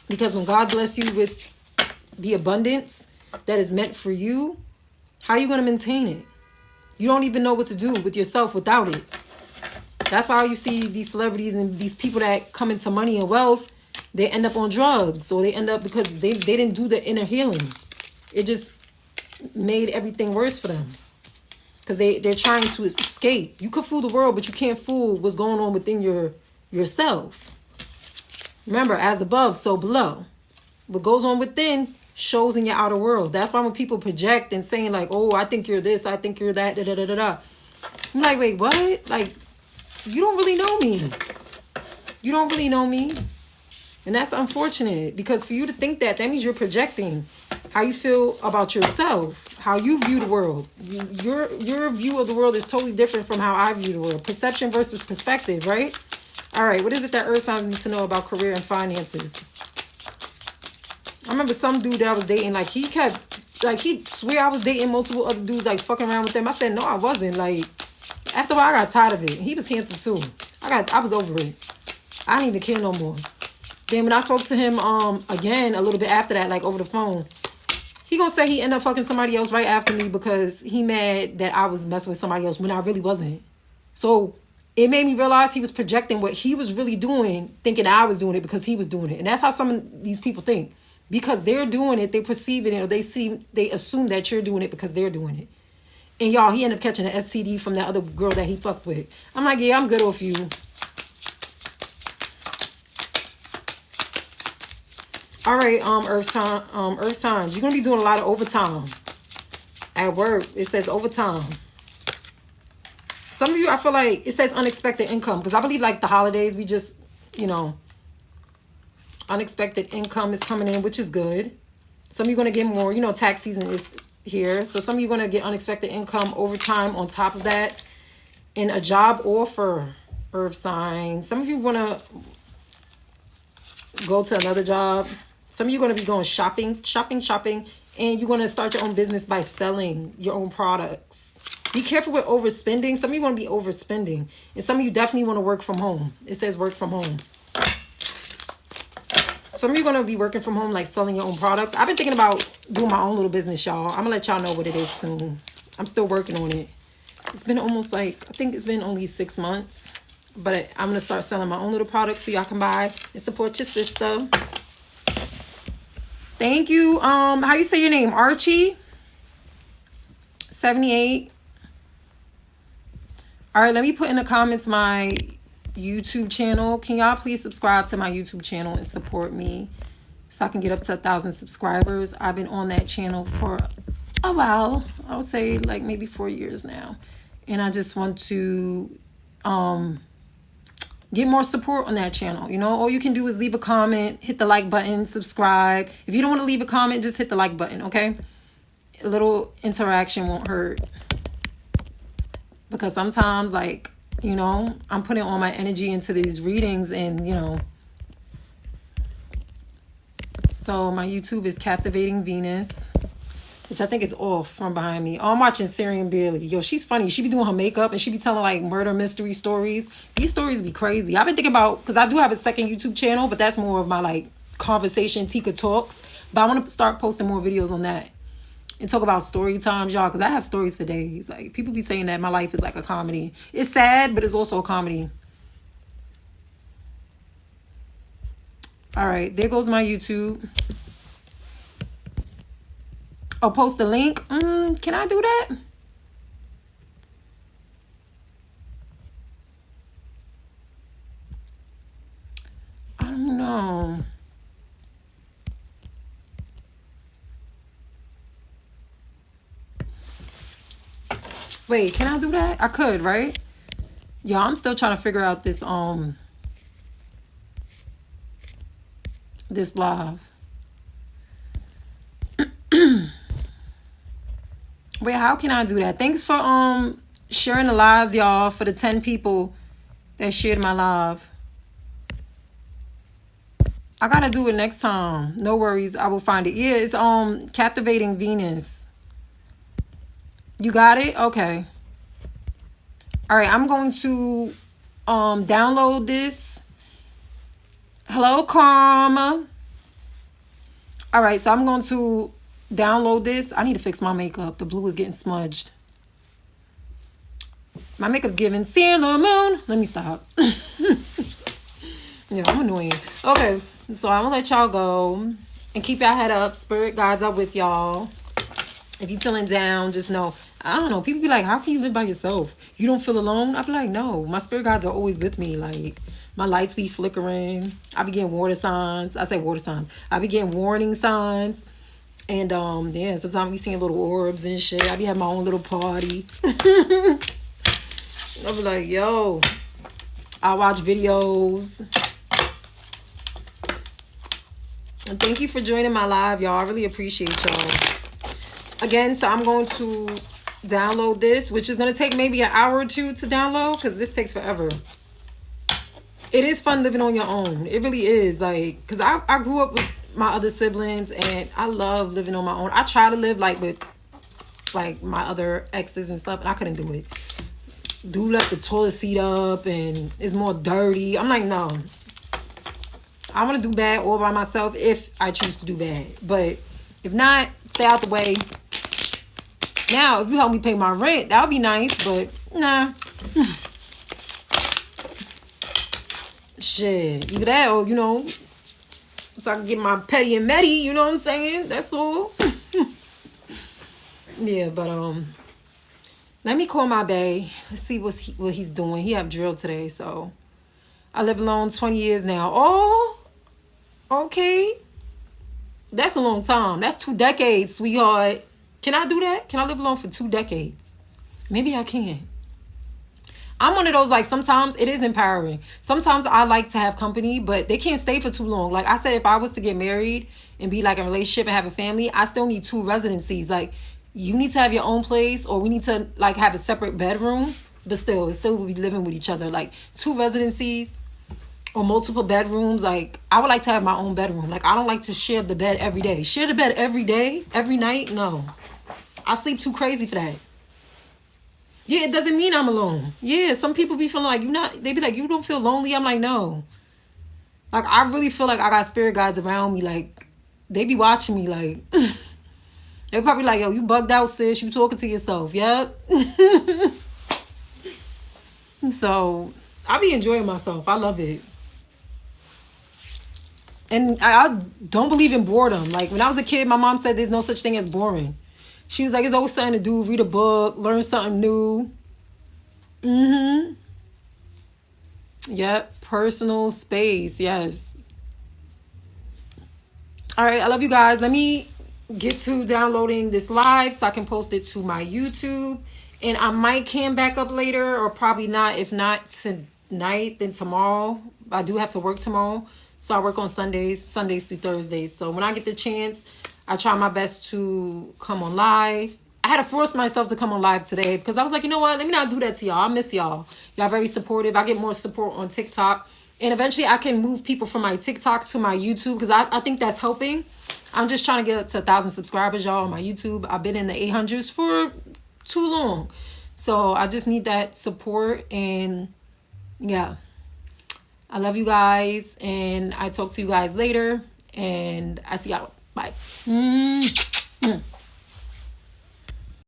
Because when God bless you with the abundance that is meant for you, how are you going to maintain it? You don't even know what to do with yourself without it. That's why you see these celebrities and these people that come into money and wealth, they end up on drugs, or they end up because they didn't do the inner healing. It just made everything worse for them because they're trying to escape. You could fool the world, but you can't fool what's going on within yourself. Remember, as above, so below. What goes on within shows in your outer world. That's why when people project and saying like, oh, I think you're this, I think you're that, da da da da da. I'm like, wait, what? Like, you don't really know me. You don't really know me. And that's unfortunate, because for you to think that means you're projecting how you feel about yourself, how you view the world. Your view of the world is totally different from how I view the world. Perception versus perspective, right? All right, what is it that earth signs need to know about career and finances? I remember some dude that I was dating, like he'd swear I was dating multiple other dudes, like fucking around with them. I said, no, I wasn't. Like, after a while, I got tired of it. He was handsome too. I was over it. I didn't even care no more. Then when I spoke to him again a little bit after that, like over the phone, he gonna say he ended up fucking somebody else right after me because he mad that I was messing with somebody else when I really wasn't. So it made me realize he was projecting what he was really doing, thinking I was doing it because he was doing it. And that's how some of these people think. because they're doing it, they perceive it, or they assume that you're doing it because they're doing it. And y'all, he ended up catching an STD from that other girl that he fucked with. I'm like, yeah, I'm good off you. All right, earth signs, you're gonna be doing a lot of overtime at work. It says overtime. Some of you, I feel like it says unexpected income, because I believe like the holidays, we just, you know, unexpected income is coming in, which is good. Some of you are going to get more, you know, tax season is here. So some of you are going to get unexpected income, overtime on top of that, and a job offer, earth sign. Some of you want to go to another job. Some of you are going to be going shopping, and you're going to start your own business by selling your own products. Be careful with overspending. Some of you want to be overspending, and some of you definitely want to work from home. It says work from home. Some of you are going to be working from home, like selling your own products. I've been thinking about doing my own little business, y'all. I'm going to let y'all know what it is soon. I'm still working on it. It's been almost like, I think it's been only 6 months. But I'm going to start selling my own little products so y'all can buy and support your sister. Thank you. How you say your name? Archie? 78. All right, let me put in the comments my YouTube channel. Can y'all please subscribe to my YouTube channel and support me so I can get up to 1,000 subscribers? I've been on that channel for a while. I would say like maybe 4 years now. And I just want to get more support on that channel. You know, all you can do is leave a comment, hit the like button, subscribe. If you don't want to leave a comment, just hit the like button, okay? A little interaction won't hurt. Because sometimes, like, you know, I'm putting all my energy into these readings and, you know. So my YouTube is Captivating Venus, which I think is off from behind me. Oh, I'm watching Syrian Bailey. Yo, she's funny. She be doing her makeup and she be telling like murder mystery stories. These stories be crazy. I've been thinking about, because I do have a second YouTube channel, but that's more of my like conversation, Tika Talks. But I want to start posting more videos on that. And talk about story times, y'all, because I have stories for days. Like, people be saying that my life is like a comedy. It's sad, but it's also a comedy. All right, there goes my YouTube. Oh, post the link? Can I do that? I don't know. Wait, can I do that? I could, right? Y'all, I'm still trying to figure out this this live. Wait, how can I do that? Thanks for sharing the lives, y'all, for the 10 people that shared my live. I gotta do it next time. No worries, I will find it. Yeah, it's Captivating Venus. You got it? Okay. All right, I'm going to download this. Hello, Karma. All right, so I'm going to download this. I need to fix my makeup. The blue is getting smudged. My makeup's giving Sailor Moon. Let me stop. Yeah, I'm annoying. Okay, so I'm gonna let y'all go and keep your head up. Spirit guides are with y'all. If you're feeling down, just know, I don't know, people be like, how can you live by yourself? You don't feel alone? I be like, no, my spirit guides are always with me. Like, my lights be flickering. I be getting water signs. I say water signs. I be getting warning signs. And, yeah, sometimes we seeing little orbs and shit. I be having my own little party. I be like, yo, I watch videos. And thank you for joining my live, y'all. I really appreciate y'all. Again, so I'm going to download this, which is going to take maybe an hour or two to download, because this takes forever. It is fun living on your own. It really is. Like, because I grew up with my other siblings, and I love living on my own. I try to live like with like my other exes and stuff, and I couldn't do it. Dude left the toilet seat up, and it's more dirty. I'm like, no. I want to do bad all by myself if I choose to do bad. But if not, stay out the way. Now, if you help me pay my rent, that would be nice, but nah. Shit. Either that or, you know, so I can get my petty and metty, you know what I'm saying? That's all. Yeah, but let me call my bae. Let's see what he's doing. He have drill today, so I live alone 20 years now. Oh, okay. That's a long time. That's 2 decades, sweetheart. Can I do that? Can I live alone for 2 decades? Maybe I can. I'm one of those, like, sometimes it is empowering. Sometimes I like to have company, but they can't stay for too long. Like I said, if I was to get married and be like in a relationship and have a family, I still need 2 residencies. Like, you need to have your own place, or we need to like have a separate bedroom, but still, it still will be living with each other. Like 2 residencies or multiple bedrooms. Like, I would like to have my own bedroom. Like, I don't like to share the bed every day. Share the bed every day, every night? No. I sleep too crazy for that. Yeah, it doesn't mean I'm alone. Yeah, some people be feeling like they be like, you don't feel lonely? I'm like, no. Like, I really feel like I got spirit guides around me. Like, they be watching me like... They probably like, yo, you bugged out, sis. You talking to yourself. Yep. So, I be enjoying myself. I love it. And I don't believe in boredom. Like, when I was a kid, my mom said there's no such thing as boring. She was like, it's always something to do. Read a book. Learn something new. Yep. Personal space. Yes. All right. I love you guys. Let me get to downloading this live so I can post it to my YouTube. And I might cam back up later, or probably not. If not tonight, then tomorrow. I do have to work tomorrow. So I work on Sundays through Thursdays. So when I get the chance, I try my best to come on live. I had to force myself to come on live today because I was like, you know what? Let me not do that to y'all. I miss y'all. Y'all very supportive. I get more support on TikTok. And eventually I can move people from my TikTok to my YouTube because I think that's helping. I'm just trying to get up to 1,000 subscribers, y'all, on my YouTube. I've been in the 800s for too long. So I just need that support. And yeah, I love you guys. And I talk to you guys later. And I see y'all. Bye.